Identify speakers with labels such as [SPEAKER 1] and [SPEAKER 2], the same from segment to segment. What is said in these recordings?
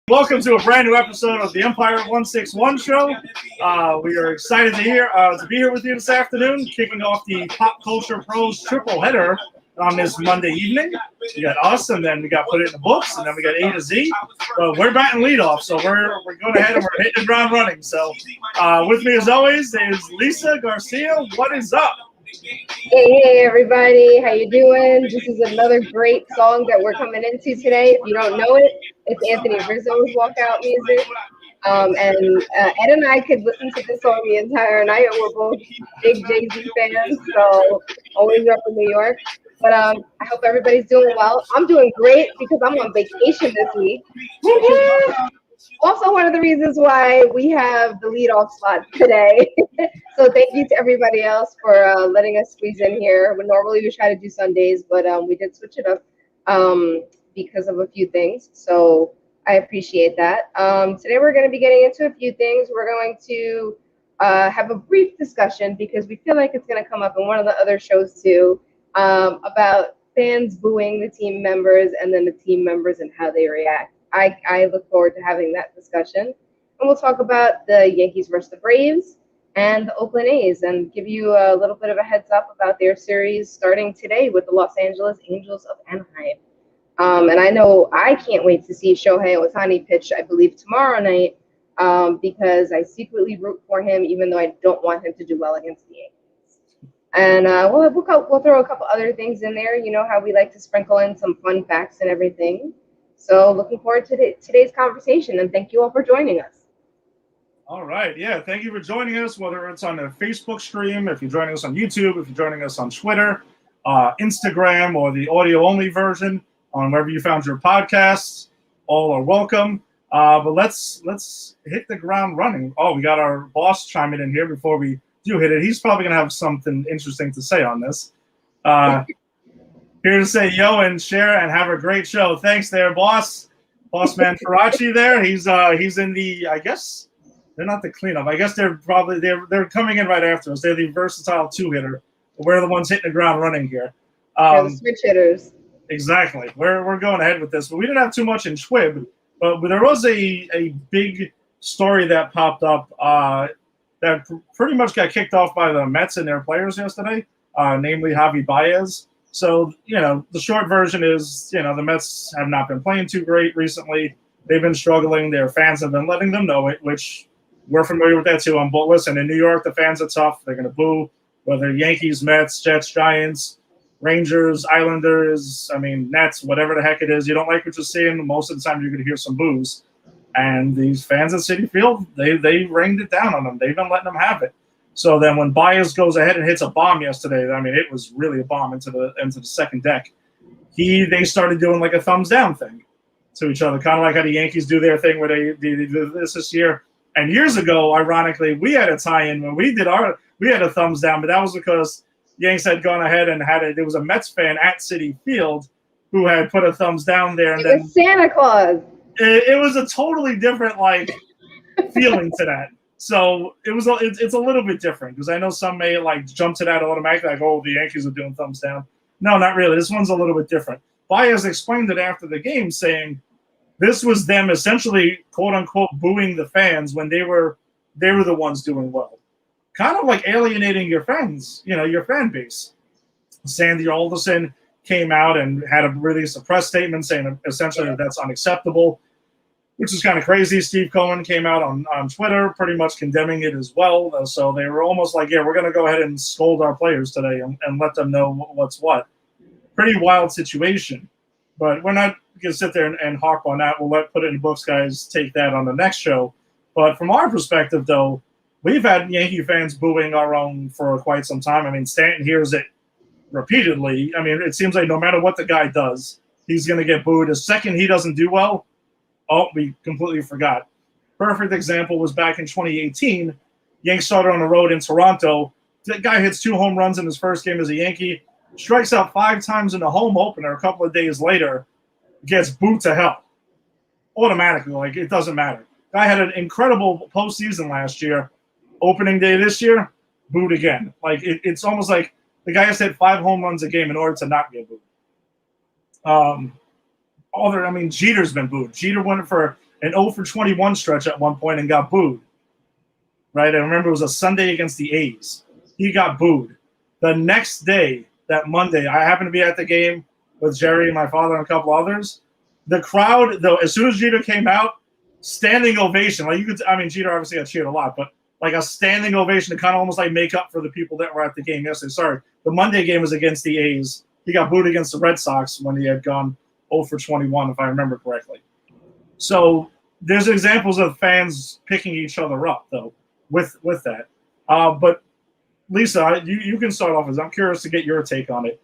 [SPEAKER 1] Welcome to a brand new episode of the Empire 161 show. We are excited to be here with you this afternoon, kicking off the Pop Culture Pros triple header on this Monday evening. We got us, and then we got Put It in the Books, and then we got A to Z. But we're batting leadoff, so we're going ahead and we're hitting the ground running. So with me, as always, is Lisa Garcia. What is up?
[SPEAKER 2] Hey everybody, how you doing? This is another great song that we're coming into today. If you don't know it, it's Anthony Rizzo's walkout music. Ed and I could listen to this song the entire night. We're both big Jay-Z fans, so always up in New York. But I hope everybody's doing well. I'm doing great because I'm on vacation this week. Also, one of the reasons why we have the leadoff slot today. So thank you to everybody else for letting us squeeze in here. Normally we try to do Sundays, but we did switch it up because of a few things. So I appreciate that. Today we're going to be getting into a few things. We're going to have a brief discussion because we feel like it's going to come up in one of the other shows too, about fans booing the team members and then the team members and how they react. I look forward to having that discussion. And we'll talk about the Yankees versus the Braves and the Oakland A's and give you a little bit of a heads up about their series starting today with the Los Angeles Angels of Anaheim. And I know I can't wait to see Shohei Ohtani pitch, I believe, tomorrow night because I secretly root for him, even though I don't want him to do well against the Yankees. And we'll throw a couple other things in there. You know how we like to sprinkle in some fun facts and everything. So looking forward to today's conversation, and thank you all for joining us.
[SPEAKER 1] All right. Yeah, thank you for joining us, whether it's on a Facebook stream, if you're joining us on YouTube, if you're joining us on Twitter, Instagram, or the audio-only version on wherever you found your podcasts. All are welcome. But let's hit the ground running. Oh, we got our boss chiming in here before we do hit it. He's probably going to have something interesting to say on this. Here to say yo and share and have a great show. Thanks there, boss. Boss man Faraci there. He's in the, I guess they're not the cleanup. I guess they're coming in right after us. They're the versatile two-hitter. We're the ones hitting the ground running here.
[SPEAKER 2] The switch hitters.
[SPEAKER 1] Exactly. We're going ahead with this. But we didn't have too much in Schwib, but there was a big story that popped up that pretty much got kicked off by the Mets and their players yesterday, namely Javi Baez. So, the short version is, the Mets have not been playing too great recently. They've been struggling. Their fans have been letting them know it, which we're familiar with that too. But listen, in New York, the fans are tough. They're going to boo, whether Yankees, Mets, Jets, Giants, Rangers, Islanders, Nets, whatever the heck it is. You don't like what you're seeing, most of the time you're going to hear some boos. And these fans at Citi Field, they rained it down on them. They've been letting them have it. So then when Baez goes ahead and hits a bomb yesterday, it was really a bomb into the second deck. They started doing like a thumbs down thing to each other, kind of like how the Yankees do their thing where they do this year. And years ago, ironically, we had a tie-in when we had a thumbs down, but that was because Yanks had gone ahead and there was a Mets fan at Citi Field who had put a thumbs down there. And
[SPEAKER 2] then Santa Claus.
[SPEAKER 1] It was a totally different feeling to that. So it's a little bit different because I know some may jump to that automatically, oh, the Yankees are doing thumbs down. No, not really. This one's a little bit different. Baez explained it after the game, saying this was them essentially, quote unquote, booing the fans when they were the ones doing well, kind of like alienating your fans, your fan base. Sandy Alderson came out and had a release a press statement saying essentially that's unacceptable, which is kind of crazy. Steve Cohen came out on Twitter pretty much condemning it as well. So they were almost like, yeah, we're going to go ahead and scold our players today and let them know what's what. Pretty wild situation. But we're not going to sit there and harp on that. We'll Put It in the Books guys take that on the next show. But from our perspective, though, we've had Yankee fans booing our own for quite some time. Stanton hears it repeatedly. It seems like no matter what the guy does, he's going to get booed. The second he doesn't do well, oh, we completely forgot. Perfect example was back in 2018. Yanks started on the road in Toronto. That guy hits 2 home runs in his first game as a Yankee, strikes out 5 times in the home opener. A couple of days later, gets booed to hell. Automatically, it doesn't matter. Guy had an incredible postseason last year. Opening day this year, booed again. It's almost like the guy has hit 5 home runs a game in order to not get booed. Jeter's been booed. Jeter went for an 0 for 21 stretch at one point and got booed. Right? I remember it was a Sunday against the A's. He got booed. The next day, that Monday, I happened to be at the game with Jerry and my father and a couple others. The crowd, though, as soon as Jeter came out, standing ovation. Like you could, I mean, Jeter obviously got cheered a lot, but like a standing ovation to kind of almost like make up for the people that were at the game yesterday. Sorry, the Monday game was against the A's. He got booed against the Red Sox when he had gone 0 for 21, if I remember correctly. So there's examples of fans picking each other up, though, with that. But Lisa, you can start off, as I'm curious to get your take on it.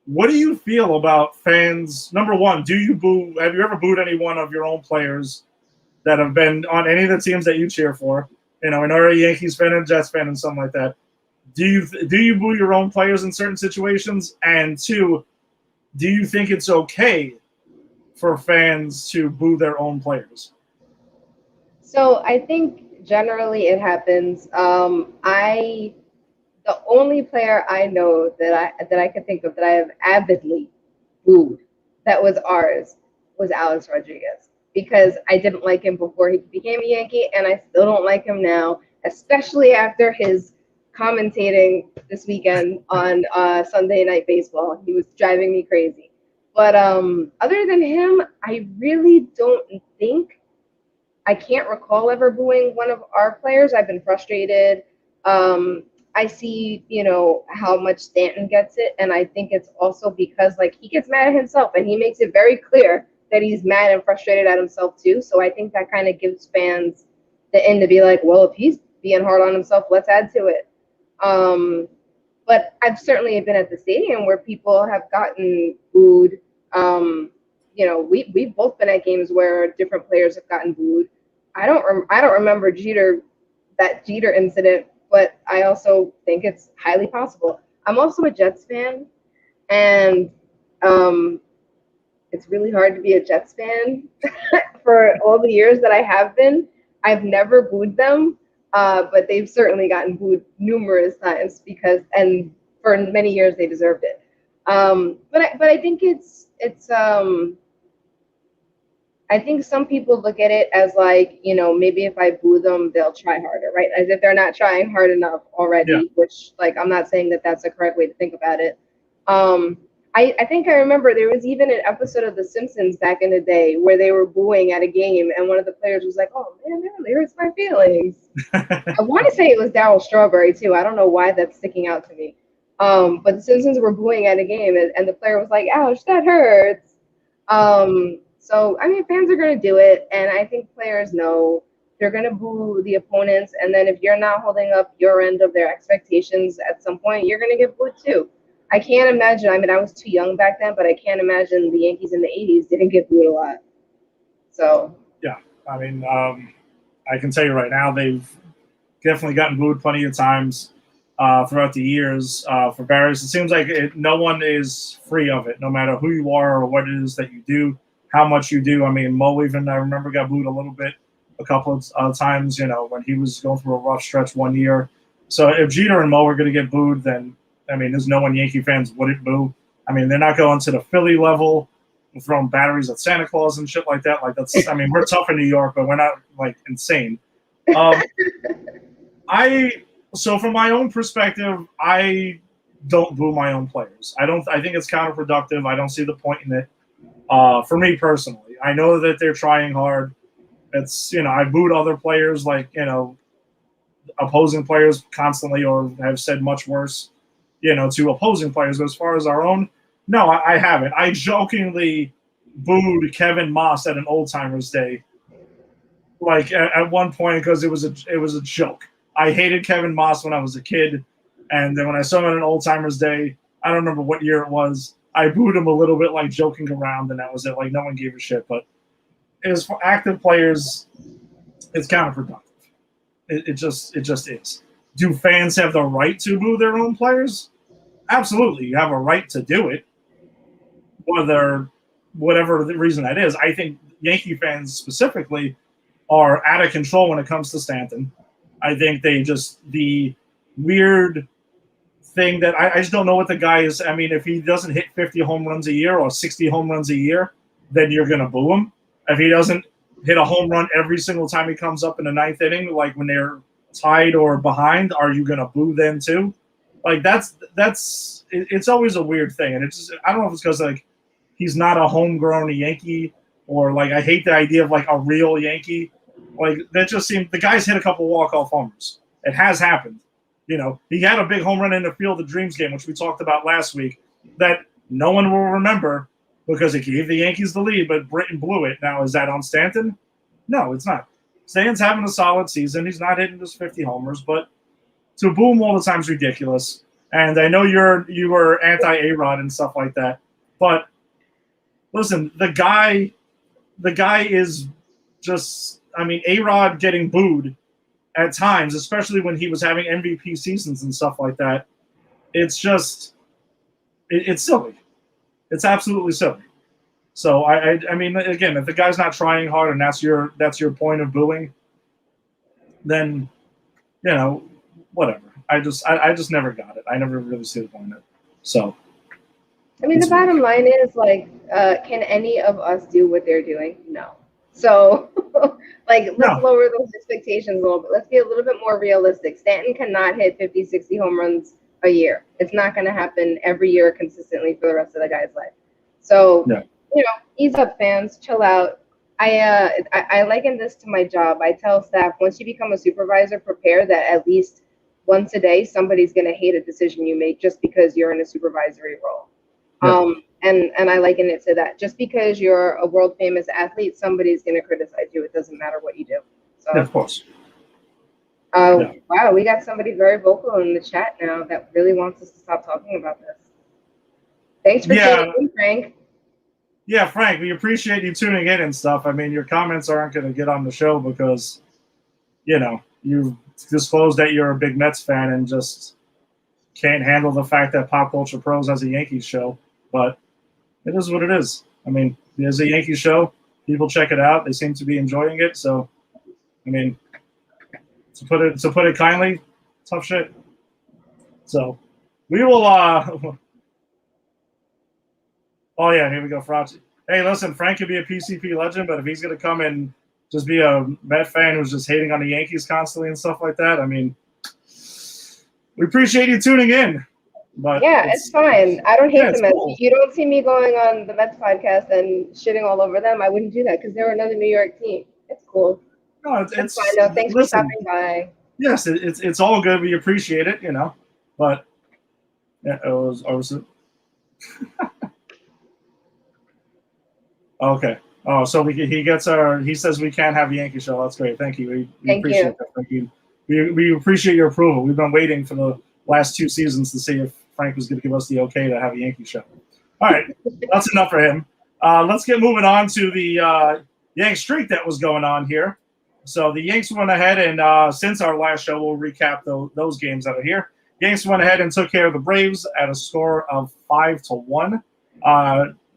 [SPEAKER 1] What do you feel about fans? Number one, do you boo? Have you ever booed any one of your own players that have been on any of the teams that you cheer for? You know, I know you're a Yankees fan and Jets fan and something like that. Do you boo your own players in certain situations? And two, do you think it's okay for fans to boo their own players?
[SPEAKER 2] So I think generally it happens. The only player I know that I can think of that I have avidly booed that was ours was Alex Rodriguez, because I didn't like him before he became a Yankee, and I still don't like him now, especially after his commentating this weekend on Sunday Night Baseball. He was driving me crazy. But other than him, I really don't think, I can't recall ever booing one of our players. I've been frustrated. I see, how much Stanton gets it, and I think it's also because, like, he gets mad at himself, and he makes it very clear that he's mad and frustrated at himself too. So I think that kind of gives fans the end to be like, well, if he's being hard on himself, let's add to it. But I've certainly been at the stadium where people have gotten booed. We've both been at games where different players have gotten booed. I don't remember that Jeter incident, but I also think it's highly possible. I'm also a Jets fan, and it's really hard to be a Jets fan for all the years that I have been. I've never booed them, but they've certainly gotten booed numerous times and for many years they deserved it. But I think I think some people look at it as like, maybe if I boo them, they'll try harder, right? As if they're not trying hard enough already, yeah. Which, like, I'm not saying that that's the correct way to think about it. I think I remember there was even an episode of The Simpsons back in the day where they were booing at a game, and one of the players was like, oh, man, that really hurts my feelings. I want to say it was Darryl Strawberry, too. I don't know why that's sticking out to me. But The Simpsons were booing at a game, and the player was like, ouch, that hurts. So, I mean, fans are going to do it, and I think players know they're going to boo the opponents, and then if you're not holding up your end of their expectations at some point, you're going to get booed too. I can't imagine, I mean, I was too young back then, but I can't imagine the Yankees in the 80s didn't get booed a lot. So. Yeah,
[SPEAKER 1] I mean, I can tell you right now, they've definitely gotten booed plenty of times throughout the years for various. It seems like no one is free of it, no matter who you are or what it is that you do. How much you do. I mean, Mo even, I remember, got booed a little bit a couple of times, when he was going through a rough stretch one year. So if Jeter and Mo were going to get booed, then, I mean, there's no one Yankee fans wouldn't boo. I mean, they're not going to the Philly level, throwing batteries at Santa Claus and shit like that. Like, that's, I mean, we're tough in New York, but we're not, like, insane. So from my own perspective, I don't boo my own players. I think it's counterproductive. I don't see the point in it. For me personally, I know that they're trying hard. It's, I booed other players, like, opposing players constantly, or have said much worse, to opposing players. But as far as our own, no, I haven't. I jokingly booed Kevin Moss at an Old Timers Day, like at one point, because it was a joke. I hated Kevin Moss when I was a kid, and then when I saw him at an Old Timers Day, I don't remember what year it was, I booed him a little bit, like joking around, and that was it. Like, no one gave a shit. But as for active players, it's counterproductive. It just is. Do fans have the right to boo their own players? Absolutely, you have a right to do it. Whatever the reason that is, I think Yankee fans specifically are out of control when it comes to Stanton. I think the weird thing that I just don't know what the guy is. I mean, if he doesn't hit 50 home runs a year or 60 home runs a year, then you're going to boo him. If he doesn't hit a home run every single time he comes up in the ninth inning, like when they're tied or behind, are you going to boo then too? Like it's always a weird thing. And it's just, I don't know if it's because like he's not a homegrown Yankee or like I hate the idea of like a real Yankee. Like that just seemed the guy's hit a couple walk-off homers. It has happened. He had a big home run in the Field of Dreams game, which we talked about last week, that no one will remember because it gave the Yankees the lead, but Britton blew it. Now, is that on Stanton? No, it's not. Stanton's having a solid season. He's not hitting just 50 homers, but to boo him all the time is ridiculous. And I know you were anti-A-Rod and stuff like that, but listen, the guy is just, I mean, A-Rod getting booed at times, especially when he was having MVP seasons and stuff like that. It's just, it's silly. It's absolutely silly. So I mean, again, if the guy's not trying hard and that's your point of booing, then whatever. I just never got it. I never really see the point of it. So.
[SPEAKER 2] I mean, the bottom line is like, can any of us do what they're doing? No. So, let's lower those expectations a little bit. Let's be a little bit more realistic. Stanton cannot hit 50, 60 home runs a year. It's not going to happen every year consistently for the rest of the guy's life. So, ease up, fans. Chill out. I liken this to my job. I tell staff, once you become a supervisor, prepare that at least once a day somebody's going to hate a decision you make just because you're in a supervisory role. Yeah. And I liken it to that. Just because you're a world famous athlete, somebody's going to criticize you. It doesn't matter what you do. So,
[SPEAKER 1] yeah, of course.
[SPEAKER 2] Wow, we got somebody very vocal in the chat now that really wants us to stop talking about this. Thanks for tuning in, Frank.
[SPEAKER 1] Yeah, Frank, we appreciate you tuning in and stuff. I mean, your comments aren't going to get on the show because, you disclosed that you're a big Mets fan and just can't handle the fact that Pop Culture Pros has a Yankees show. But it is what it is. I mean, there's a Yankees show. People check it out. They seem to be enjoying it. So, I mean, to put it kindly, tough shit. So, we will. Oh yeah, here we go, Frotzy. Hey, listen, Frank could be a PCP legend, but if he's gonna come and just be a Met fan who's just hating on the Yankees constantly and stuff like that, I mean, we appreciate you tuning in. But
[SPEAKER 2] yeah, it's fine. I don't hate the Mets. Cool. You don't see me going on the Mets podcast and shitting all over them. I wouldn't do that because they're another New York team. It's cool.
[SPEAKER 1] No, it's
[SPEAKER 2] fine. No, thanks for stopping by.
[SPEAKER 1] Yes, it's all good. We appreciate it, But yeah, it was okay. Oh, so he says we can't have a Yankee show. That's great. Thank you. We appreciate that. Thank you. We appreciate your approval. We've been waiting for the last 2 seasons to see if Frank was going to give us the okay to have a Yankee show. All right, that's enough for him. Let's get moving on to the Yanks streak that was going on here. So the Yanks went ahead and since our last show, we'll recap those games that are here. Yanks went ahead and took care of the Braves at a score of 5-1.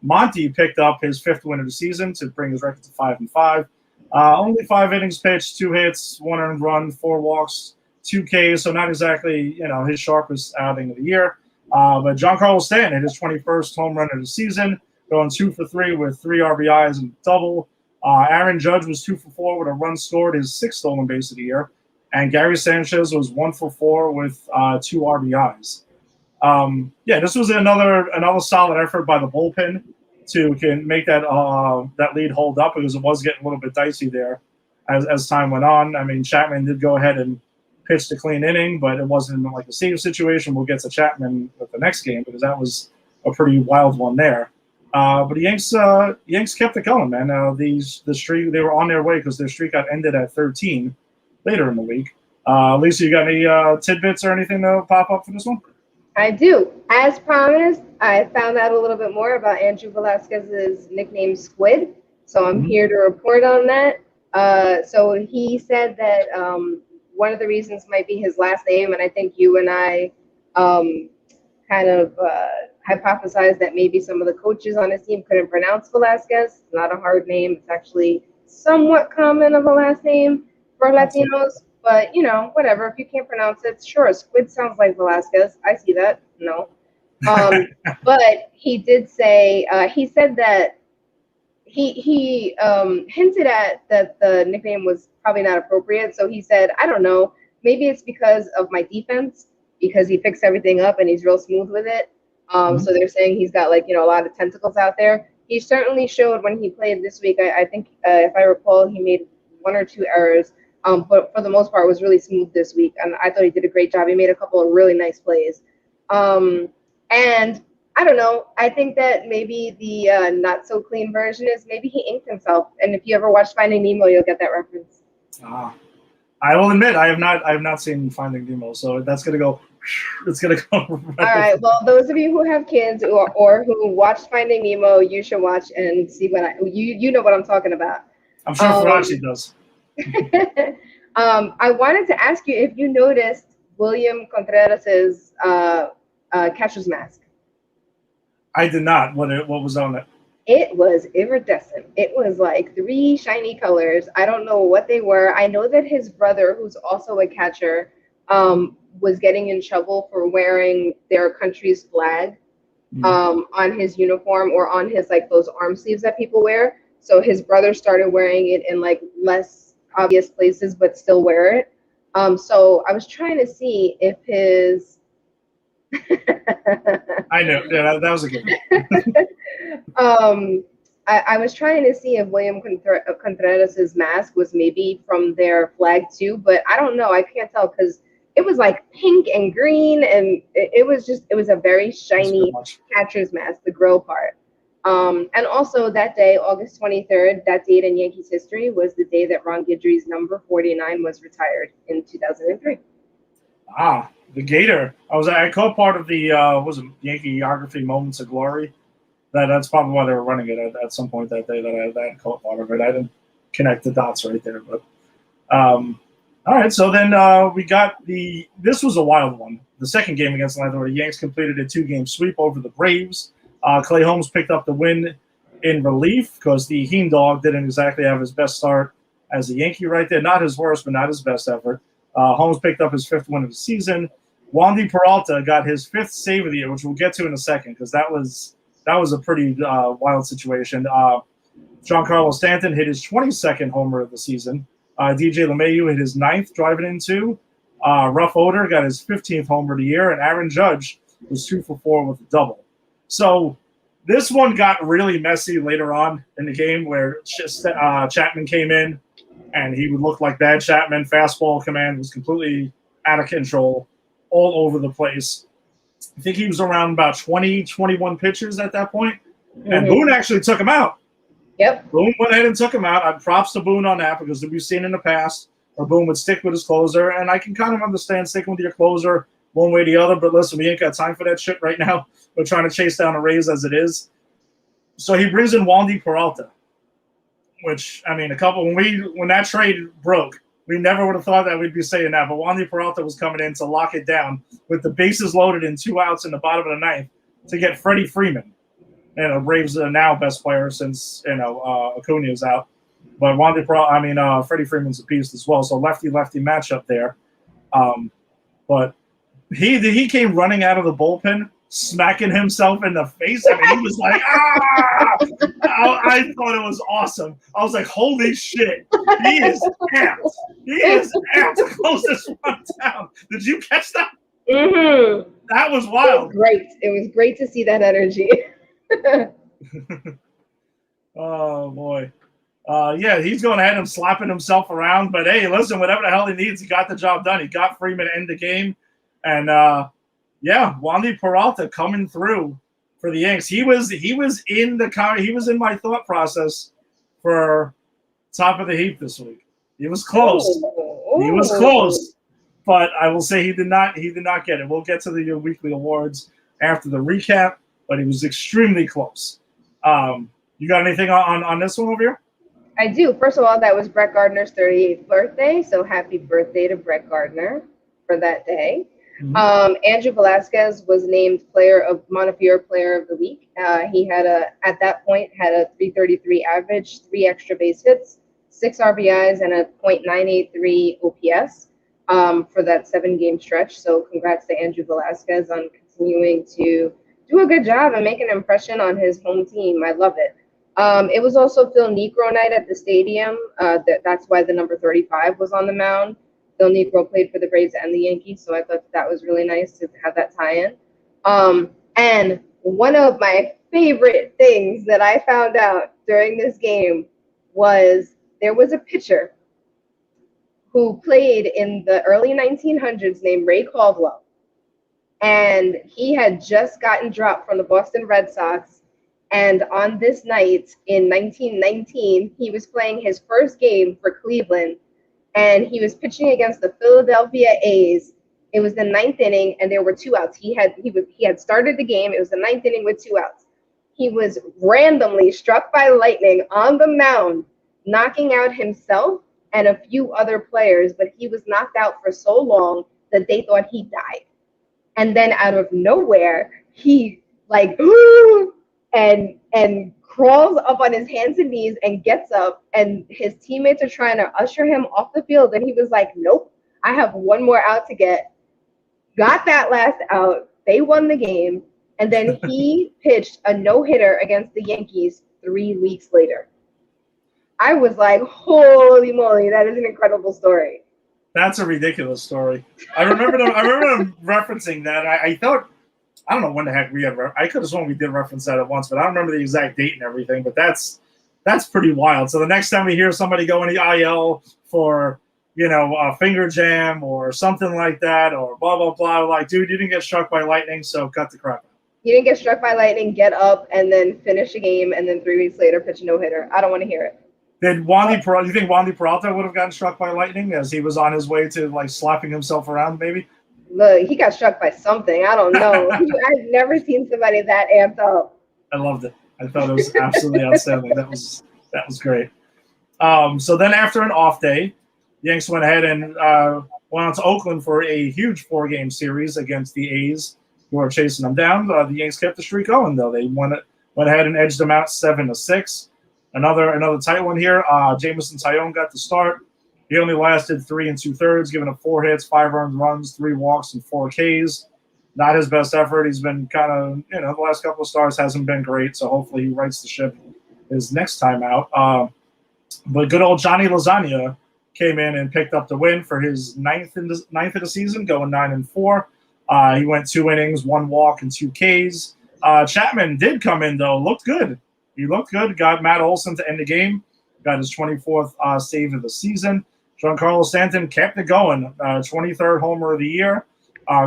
[SPEAKER 1] Monty picked up his 5th win of the season to bring his record to 5-5. Only 5 innings pitched, 2 hits, 1 earned run, 4 walks, 2 Ks. So not exactly, his sharpest outing of the year. But Giancarlo Stanton hit his 21st home run of the season, going 2 for 3 with 3 RBIs and a double. Aaron Judge was 2 for 4 with a run scored, his 6th stolen base of the year. And Gary Sanchez was 1 for 4 with 2 RBIs. This was another solid effort by the bullpen to make that lead hold up because it was getting a little bit dicey there as time went on. I mean, Chapman did go ahead and pitch a clean inning, but it wasn't like a save situation. We'll get to Chapman with the next game because that was a pretty wild one there. But the Yanks kept it going, man. The streak, they were on their way because their streak got ended at 13 later in the week. Lisa, you got any tidbits or anything to pop up for this one?
[SPEAKER 2] I do. As promised, I found out a little bit more about Andrew Velasquez's nickname Squid. So I'm here to report on that. So he said that one of the reasons might be his last name, and I think you and I kind of hypothesized that maybe some of the coaches on his team couldn't pronounce Velasquez. It's not a hard name. It's actually somewhat common of a last name for Latinos. But, whatever. If you can't pronounce it, sure. Squid sounds like Velasquez. I see that. No. But he did say, he said that he hinted at that the nickname was probably not appropriate. So he said, I don't know, maybe it's because of my defense, because he fixed everything up and he's real smooth with it. So they're saying he's got like, a lot of tentacles out there. He certainly showed when he played this week. I think if I recall, he made one or two errors, but for the most part was really smooth this week. And I thought he did a great job. He made a couple of really nice plays. And I don't know. I think that maybe the not so clean version is maybe he inked himself. And if you ever watched Finding Nemo, you'll get that reference.
[SPEAKER 1] I will admit I have not seen Finding Nemo, so that's gonna go. It's gonna go.
[SPEAKER 2] All right. Well, those of you who have kids or who watched Finding Nemo, you should watch and see what you know what I'm talking about.
[SPEAKER 1] I'm sure Farachi does.
[SPEAKER 2] I wanted to ask you if you noticed William Contreras's catcher's mask.
[SPEAKER 1] I did not. What was on it?
[SPEAKER 2] It was iridescent. It was like 3 shiny colors. I don't know what they were. I know that his brother, who's also a catcher, was getting in trouble for wearing their country's flag on his uniform or on his like those arm sleeves that people wear. So his brother started wearing it in like less obvious places, but still wear it. So I was trying to see if his
[SPEAKER 1] I know. Yeah, that was a good one.
[SPEAKER 2] I was trying to see if William Contreras' mask was maybe from their flag too, but I don't know. I can't tell because it was like pink and green, and it was a very shiny catcher's mask, the grill part. And also that day, August 23rd, that date in Yankees history was the day that Ron Guidry's number 49 was retired in 2003.
[SPEAKER 1] The Gator. I caught part of the was it Yankeeography Moments of Glory. That's probably why they were running it at some point that day. That I caught part of it. I didn't connect the dots right there, but all right. So then we got this was a wild one. The second game against Atlanta, where the Yanks completed a 2-game sweep over the Braves. Clay Holmes picked up the win in relief because the Heen Dog didn't exactly have his best start as a Yankee right there. Not his worst, but not his best effort. Holmes picked up his 5th win of the season. Wandy Peralta got his 5th save of the year, which we'll get to in a second because that was a pretty wild situation. Giancarlo Stanton hit his 22nd homer of the season. DJ LeMahieu hit his 9th driving in 2. Ruff Oder got his 15th homer of the year, and Aaron Judge was 2 for 4 with a double. So this one got really messy later on in the game where Chapman came in, and he would look like bad Chapman. Fastball command was completely out of control, all over the place. I think he was around about 20, 21 pitches at that point. And Boone actually took him out.
[SPEAKER 2] Yep.
[SPEAKER 1] Boone went ahead and took him out. Props to Boone on that because we've seen in the past where Boone would stick with his closer. And I can kind of understand sticking with your closer one way or the other. But listen, we ain't got time for that shit right now. We're trying to chase down a Rays as it is. So he brings in Wandy Peralta, which, I mean, when that trade broke, we never would have thought that we'd be saying that. But Wandy Peralta was coming in to lock it down with the bases loaded and 2 outs in the bottom of the 9th to get Freddie Freeman. Braves are now best player since, Acuna is out. But Freddie Freeman's a beast as well. So lefty-lefty matchup there. But he came running out of the bullpen, smacking himself in the face. I mean, he was like, I thought it was awesome. I was like, holy shit. He is amped. He is amped to close this one down. Did you catch that?
[SPEAKER 2] Mm-hmm.
[SPEAKER 1] That was wild.
[SPEAKER 2] It was great. It was great to see that energy.
[SPEAKER 1] Oh, boy. He's going ahead and slapping himself around. But, hey, listen, whatever the hell he needs, he got the job done. He got Freeman to end the game. And, Wandy Peralta coming through for the Yanks. He was in my thought process for top of the heap this week. He was close. He was close. But I will say he did not get it. We'll get to the weekly awards after the recap, but he was extremely close. You got anything on this one over here?
[SPEAKER 2] I do. First of all, that was Brett Gardner's 38th birthday, so happy birthday to Brett Gardner for that day. Mm-hmm. Andrew Velasquez was named Montefiore Player of the Week. He had at that point had a 333 average, 3 extra base hits, 6 RBIs, and a .983 OPS for that 7-game stretch. So congrats to Andrew Velasquez on continuing to do a good job and make an impression on his home team. I love it. It was also Phil Niekro night at the stadium. That's why the number 35 was on the mound. Phil Niekro played for the Braves and the Yankees, so I thought that was really nice to have that tie-in. And one of my favorite things that I found out during this game was there was a pitcher who played in the early 1900s named Ray Caldwell. And he had just gotten dropped from the Boston Red Sox. And on this night in 1919, he was playing his first game for Cleveland. And he was pitching against the Philadelphia A's. It was the ninth inning, and there were 2 outs. He had started the game. It was the ninth inning with 2 outs. He was randomly struck by lightning on the mound, knocking out himself and a few other players, but he was knocked out for so long that they thought he died. And then out of nowhere, he like and crawls up on his hands and knees and gets up, and his teammates are trying to usher him off the field, and he was like, nope, I have one more out to get. Got that last out. They won the game, and then he pitched a no-hitter against the Yankees 3 weeks later. I was like, holy moly, that is an incredible story.
[SPEAKER 1] That's a ridiculous story. I remember them referencing that. I thought, I don't know when the heck we had. I could have sworn we did reference that at once, but I don't remember the exact date and everything. But that's pretty wild. So the next time we hear somebody go in the IL for a finger jam or something like that, or blah blah blah, like, dude, you didn't get struck by lightning, so cut the crap out.
[SPEAKER 2] You didn't get struck by lightning, get up, and then finish a game, and then 3 weeks later pitch a no-hitter. I don't want to hear it.
[SPEAKER 1] Did you think Wandy Peralta would have gotten struck by lightning as he was on his way to like slapping himself around, maybe?
[SPEAKER 2] Look, he got struck by something. I don't know. I've never seen somebody that amped up.
[SPEAKER 1] I loved it. I thought it was absolutely outstanding. That was great. So then after an off day, the Yanks went ahead and went out to Oakland for a huge 4-game series against the A's, who are chasing them down. The Yanks kept the streak going, though. They went ahead and edged them out 7-6. Another tight one here. Jameson Taillon got the start. He only lasted 3 2/3, giving up 4 hits, 5 earned runs, 3 walks, and 4 Ks. Not his best effort. He's been kind of, the last couple of starts hasn't been great, so hopefully he rights the ship his next time out. But good old Johnny Lasagna came in and picked up the win for his ninth of the season, going 9-4. He went 2 innings, 1 walk, and 2 Ks. Chapman did come in, though. Looked good. He looked good. Got Matt Olson to end the game. Got his 24th save of the season. Giancarlo Stanton kept it going. 23rd homer of the year.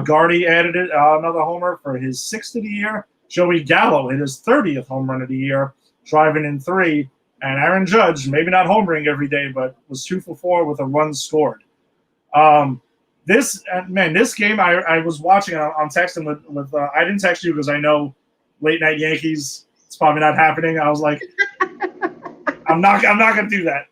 [SPEAKER 1] Gardy added another homer for his 6th of the year. Joey Gallo hit his 30th home run of the year, driving in 3. And Aaron Judge, maybe not homering every day, but was 2 for 4 with a run scored. This game I was watching. I'm texting with I didn't text you because I know late night Yankees. It's probably not happening. I was like, I'm not gonna do that.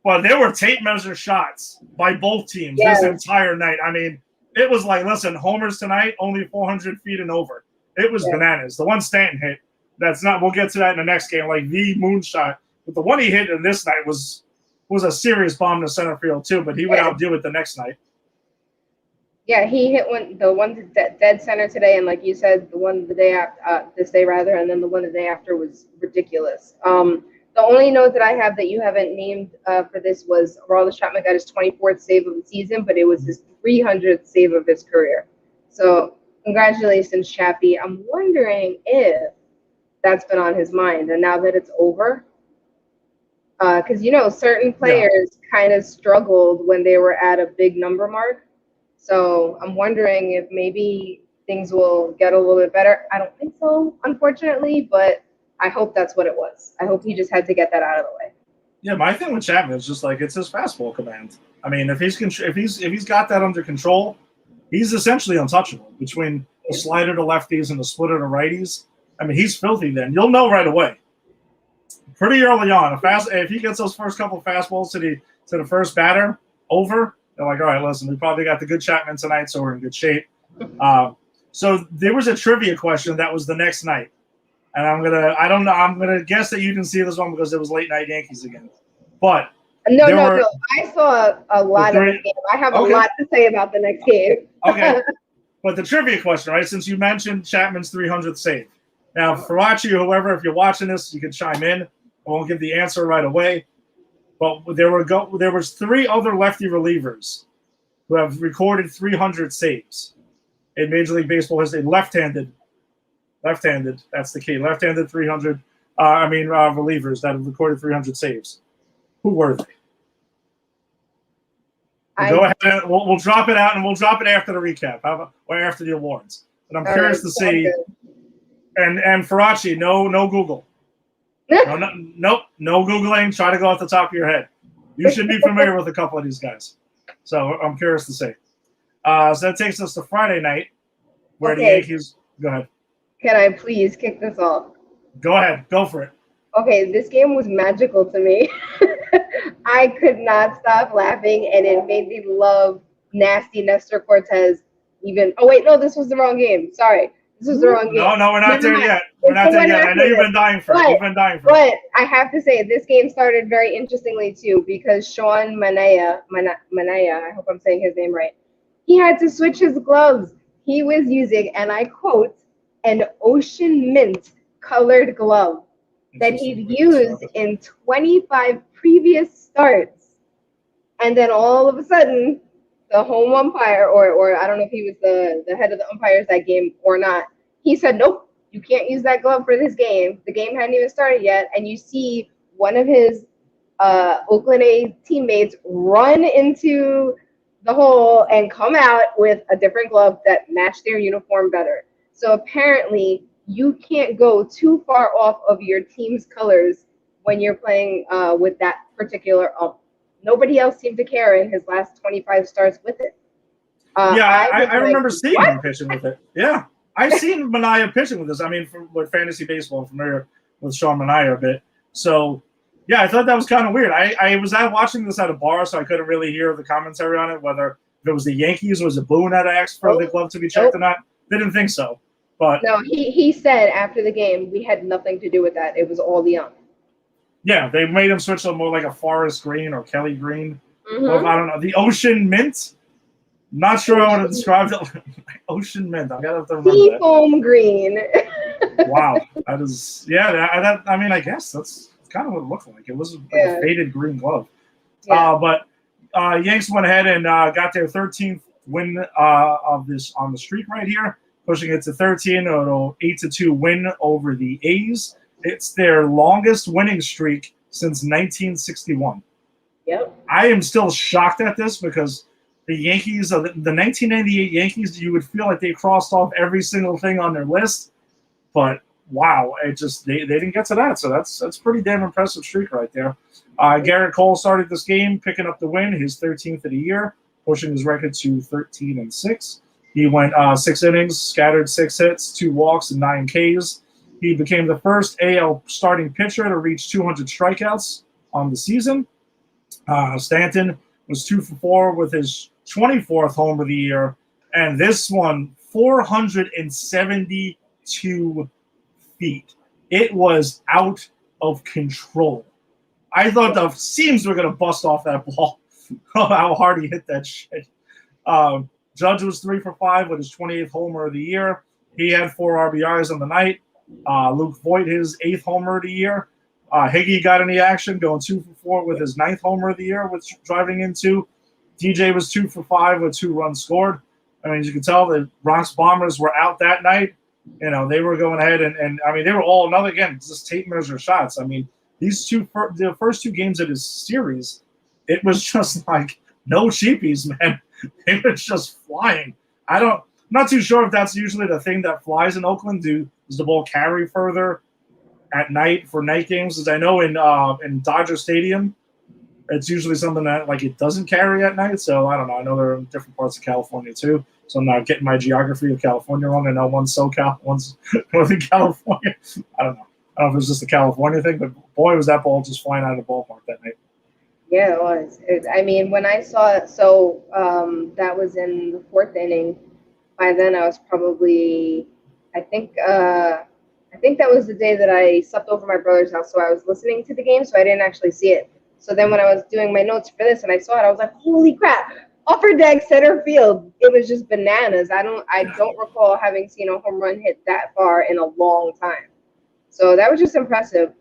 [SPEAKER 1] But there were tape measure shots by both teams this entire night. I mean, it was like, listen, homers tonight only 400 feet and over. It was bananas. The one Stanton hit, that's not. We'll get to that in the next game. Like the moonshot, but the one he hit in this night was a serious bomb to center field too. But he would outdo it the next night.
[SPEAKER 2] Yeah, he hit the one dead center today, and like you said, the one the day after, this day rather, and then the one the day after was ridiculous. The only note that I have that you haven't named for this was Aroldis Chapman got his 24th save of the season, but it was his 300th save of his career. So congratulations, Chappie. I'm wondering if that's been on his mind, and now that it's over, because certain players kind of struggled when they were at a big number mark. So I'm wondering if maybe things will get a little bit better. I don't think so, unfortunately, but I hope that's what it was. I hope he just had to get that out of the way.
[SPEAKER 1] Yeah, my thing with Chapman is just like it's his fastball command. I mean, if he's got that under control, he's essentially untouchable between the slider to lefties and the splitter to righties. I mean, he's filthy. Then you'll know right away, pretty early on. If he gets those first couple of fastballs to the first batter over. They're like, all right, listen, we probably got the good Chapman tonight, so we're in good shape. So there was a trivia question that was the next night. And I'm gonna guess that you didn't see this one because it was late night Yankees again. But
[SPEAKER 2] no. I saw a lot of the game. I have a lot to say about the next game.
[SPEAKER 1] Okay. But the trivia question, right? Since you mentioned Chapman's 300th save. Now, Farachi or whoever, if you're watching this, you can chime in. I won't give the answer right away, but there was 3 other lefty relievers who have recorded 300 saves in Major League Baseball history. Left-handed. That's the key. Left-handed 300. Relievers that have recorded 300 saves. Who were they? Go ahead. We'll drop it out, and we'll drop it after the recap, or after the awards. But I'm curious to see. And Farachi, no Google. Nope, no Googling. Try to go off the top of your head. You should be familiar with a couple of these guys. So I'm curious to see. So that takes us to Friday night, where the Yankees. Go ahead.
[SPEAKER 2] Can I please kick this off?
[SPEAKER 1] Go ahead. Go for it.
[SPEAKER 2] Okay, this game was magical to me. I could not stop laughing, and it made me love nasty Nestor Cortez even. Oh, wait, no, this was the wrong game. Sorry. This was the wrong game.
[SPEAKER 1] No, we're not there yet. We're not there yet. I know you've been dying for it. You've been dying for it.
[SPEAKER 2] But I have to say, this game started very interestingly, too, because Sean Manaea, I hope I'm saying his name right, he had to switch his gloves. He was using, and I quote, an ocean mint colored glove that he'd used in 25 previous starts. And then all of a sudden, the home umpire, or I don't know if he was the head of the umpires that game or not, he said, nope, you can't use that glove for this game. The game hadn't even started yet. And you see one of his Oakland A's teammates run into the hole and come out with a different glove that matched their uniform better. So apparently, you can't go too far off of your team's colors when you're playing with that particular ump. Nobody else seemed to care in his last 25 starts with it.
[SPEAKER 1] I remember seeing him pitching with it. Yeah, I've seen Manaea pitching with this. I mean, with fantasy baseball, I'm familiar with Sean Manaea a bit. So, yeah, I thought that was kind of weird. I was watching this at a bar, so I couldn't really hear the commentary on it, whether if it was the Yankees, was it Boone that asked for the glove to be checked or not. Didn't think so. But
[SPEAKER 2] no, he said after the game, we had nothing to do with that. It was all the ump.
[SPEAKER 1] Yeah, they made him switch to more like a forest green or Kelly green. Mm-hmm. I don't know. The ocean mint? Not sure how I want to describe it. Ocean mint. I got to remember that.
[SPEAKER 2] Seafoam green.
[SPEAKER 1] Wow. That is, I guess that's kind of what it looked like. It was like a faded green glove. Yeah. But Yanks went ahead and got their 13th win of this on the streak right here, pushing it to 13, an 8-2 win over the A's. It's their longest winning streak since 1961.
[SPEAKER 2] Yep.
[SPEAKER 1] I am still shocked at this because the Yankees, the 1998 Yankees, you would feel like they crossed off every single thing on their list. But wow, it just they didn't get to that. So that's pretty damn impressive streak right there. Garrett Cole started this game, picking up the win, his 13th of the year, pushing his record to 13-6. He went 6 innings, scattered 6 hits, 2 walks, and 9 Ks. He became the first AL starting pitcher to reach 200 strikeouts on the season. Stanton was 2 for 4 with his 24th home of the year, and this one 472 feet. It was out of control. I thought the seams were going to bust off that ball. How hard he hit that shit. Judge was 3 for 5 with his 28th homer of the year. He had 4 RBIs on the night. Luke Voigt, his 8th homer of the year. Higgy got in the action, going 2 for 4 with his 9th homer of the year, with driving in 2. DJ was 2 for 5 with 2 runs scored. I mean, as you can tell, the Bronx Bombers were out that night. You know, they were going ahead and I mean, they were all another, again, just tape measure shots. I mean, the first 2 games of this series, it was just like no cheapies, man. It was just flying. I'm not too sure if that's usually the thing that flies in Oakland. Does the ball carry further at night for night games? As I know in Dodger Stadium, it's usually something that like it doesn't carry at night. So I don't know. I know they're in different parts of California too. So I'm not getting my geography of California wrong. I know one's SoCal, one's Northern California. I don't know. I don't know if it's just a California thing, but boy, was that ball just flying out of the ballpark that night.
[SPEAKER 2] Yeah, it was. I mean, when I saw it, so that was in the 4th inning. By then, I was probably, I think that was the day that I slept over my brother's house, so I was listening to the game, so I didn't actually see it. So then when I was doing my notes for this and I saw it, I was like, holy crap, upper deck center field. It was just bananas. I don't recall having seen a home run hit that far in a long time. So that was just impressive.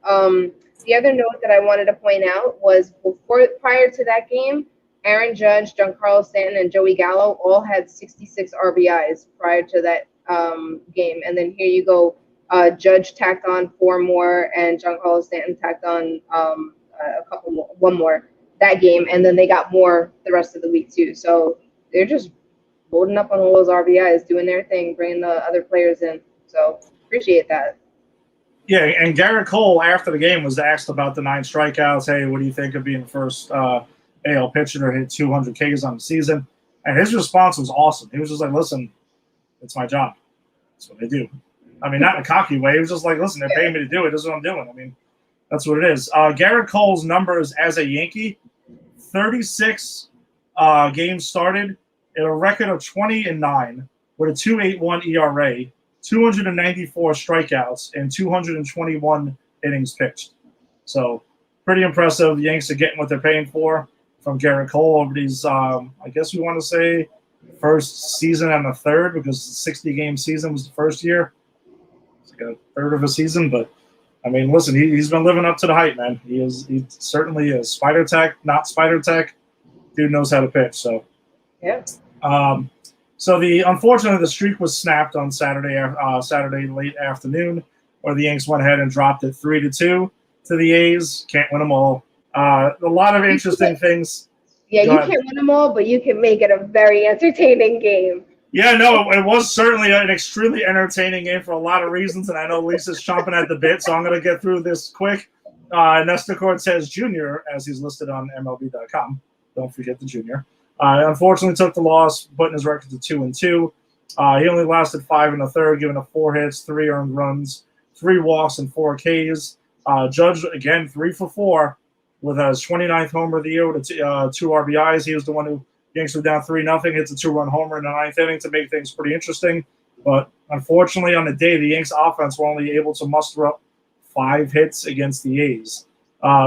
[SPEAKER 2] The other note that I wanted to point out was prior to that game, Aaron Judge, Giancarlo Stanton, and Joey Gallo all had 66 RBIs prior to that game. And then here you go, Judge tacked on 4 more, and Giancarlo Stanton tacked on one more that game. And then they got more the rest of the week too. So they're just loading up on all those RBIs, doing their thing, bringing the other players in. So appreciate that.
[SPEAKER 1] Yeah, and Garrett Cole after the game was asked about the 9 strikeouts. Hey, what do you think of being the first AL pitcher to hit 200 Ks on the season? And his response was awesome. He was just like, listen, it's my job. That's what I do. I mean, not in a cocky way. He was just like, listen, they're paying me to do it. This is what I'm doing. I mean, that's what it is. Garrett Cole's numbers as a Yankee, 36 games started at a record of 20-9 with a 2.81 ERA, 294 strikeouts, and 221 innings pitched. So pretty impressive. The Yanks are getting what they're paying for from Garrett Cole over these, I guess we want to say, first season and a third, because the 60-game season was the first year. It's like a third of a season. But, I mean, listen, he's been living up to the hype, man. He's certainly a spider tech, not spider tech. Dude knows how to pitch. So,
[SPEAKER 2] yeah.
[SPEAKER 1] So unfortunately, the streak was snapped on Saturday late afternoon, where the Yanks went ahead and dropped it 3-2 to the A's. Can't win them all. A lot of interesting things.
[SPEAKER 2] Yeah, you can't win them all, but you can make it a very entertaining game.
[SPEAKER 1] Yeah, no, it was certainly an extremely entertaining game for a lot of reasons, and I know Lisa's chomping at the bit, so I'm going to get through this quick. Nestor Cortez Jr., as he's listed on MLB.com. Don't forget the junior. Unfortunately, took the loss, putting his record to 2-2. He only lasted 5 1/3, giving up 4 hits, 3 earned runs, 3 walks, and 4 Ks. Judge, again, 3 for 4 with his 29th homer of the year with 2 RBIs. He was the one who Yanks were down 3-0, hits a 2-run homer in the 9th inning to make things pretty interesting. But unfortunately, on the day, the Yanks offense were only able to muster up 5 hits against the A's.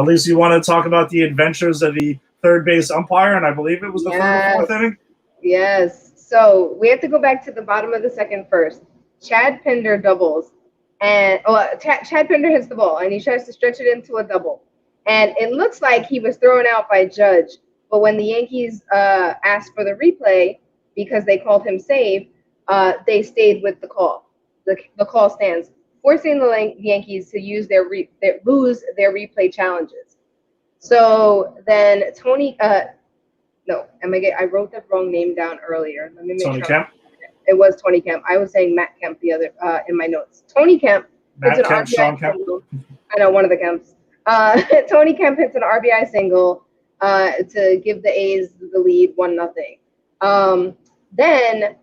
[SPEAKER 1] Lisa, you want to talk about the adventures of the third base umpire, and I believe it was the 3rd or 4th inning?
[SPEAKER 2] Yes. So we have to go back to the bottom of the second first. Chad Pinder doubles. And Chad Pinder hits the ball, and he tries to stretch it into a double. And it looks like he was thrown out by Judge. But when the Yankees asked for the replay, because they called him safe, they stayed with the call. The call stands, forcing the Yankees to use lose their replay challenges. So then Tony, I wrote the wrong name down earlier. Let me make
[SPEAKER 1] Tony
[SPEAKER 2] sure.
[SPEAKER 1] Kemp?
[SPEAKER 2] It was Tony Kemp. I was saying Matt Kemp the other in my notes. Tony Kemp hits an RBI single. I know, one of the Kemps. Tony Kemp hits an RBI single to give the A's the lead 1-0. Then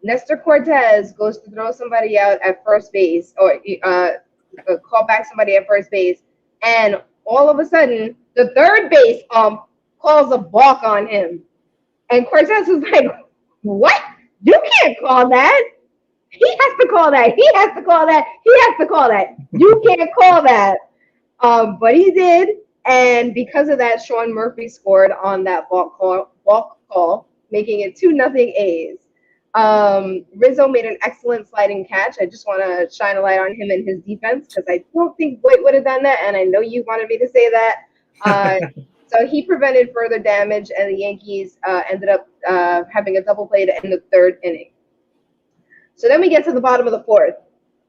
[SPEAKER 2] Nestor Cortez goes to throw somebody out at first base, or call back somebody at first base, and all of a sudden, the third base calls a balk on him. And Cortez was like, what? You can't call that. He has to call that. He has to call that. He has to call that. You can't call that. But he did. And because of that, Sean Murphy scored on that balk call, making it 2-0 A's. Rizzo made an excellent sliding catch. I just want to shine a light on him and his defense, because I don't think White would have done that, and I know you wanted me to say that. So he prevented further damage, and the Yankees ended up having a double play to end the 3rd inning. So then we get to the bottom of the 4th.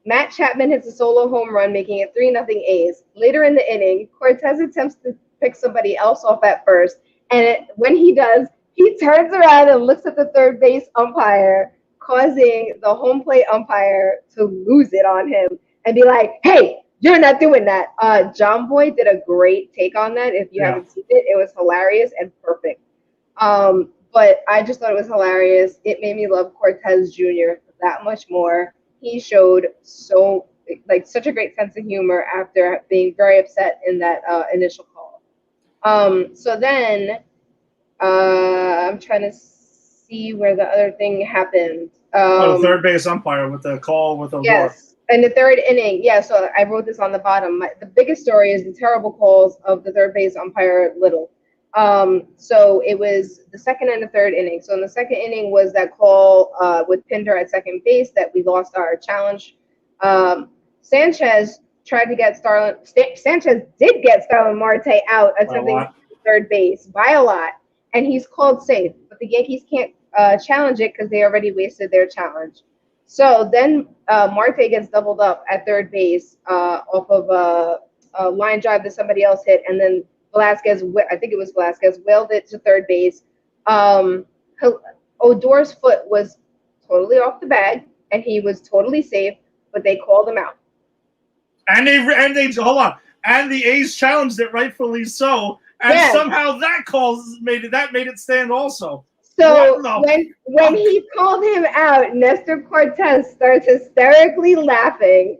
[SPEAKER 2] Matt Chapman hits a solo home run, making it 3-0 A's. Later in the inning, Cortez attempts to pick somebody else off at first, and when he does, he turns around and looks at the third base umpire, causing the home plate umpire to lose it on him and be like, hey, you're not doing that. John Boy did a great take on that. If you haven't seen it, it was hilarious and perfect. But I just thought it was hilarious. It made me love Cortez Jr. that much more. He showed such a great sense of humor after being very upset in that initial call. So then I'm trying to see where the other thing happened.
[SPEAKER 1] The third base umpire with the call with Odor.
[SPEAKER 2] Yes, in the 3rd inning. Yeah, so I wrote this on the bottom. The biggest story is the terrible calls of the third base umpire Little. So it was the 2nd and the 3rd inning. So in the 2nd inning was that call with Pinder at second base that we lost our challenge. Sanchez tried to get Sanchez did get Starlin Marte out attempting third base by a lot, and he's called safe. But the Yankees can't challenge it because they already wasted their challenge. So then Marte gets doubled up at third base off of a line drive that somebody else hit, and then Velasquez, I think it was Velasquez, wheeled it to third base. Odor's foot was totally off the bag, and he was totally safe, but they called him out.
[SPEAKER 1] And they hold on, and the A's challenged it, rightfully so, and somehow that made it stand also.
[SPEAKER 2] So when he called him out, Nestor Cortez starts hysterically laughing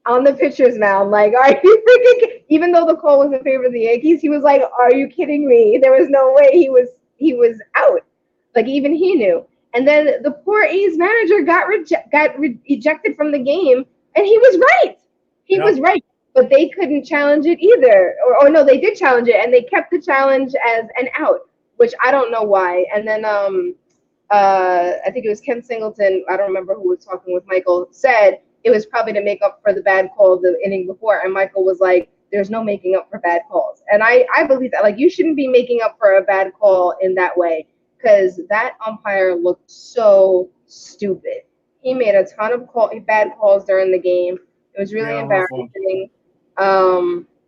[SPEAKER 2] on the pitcher's mound, like, are you freaking? Even though the call was in favor of the Yankees, he was like, "Are you kidding me? There was no way he was out." Like even he knew. And then the poor A's manager got ejected from the game, and he was right. He was right, but they couldn't challenge it either. Or no, they did challenge it, and they kept the challenge as an out, which I don't know why. And then I think it was Ken Singleton, I don't remember who was talking with Michael, said it was probably to make up for the bad call the inning before. And Michael was like, there's no making up for bad calls. And I believe that. Like, you shouldn't be making up for a bad call in that way, because that umpire looked so stupid. He made a ton of bad calls during the game. It was really embarrassing.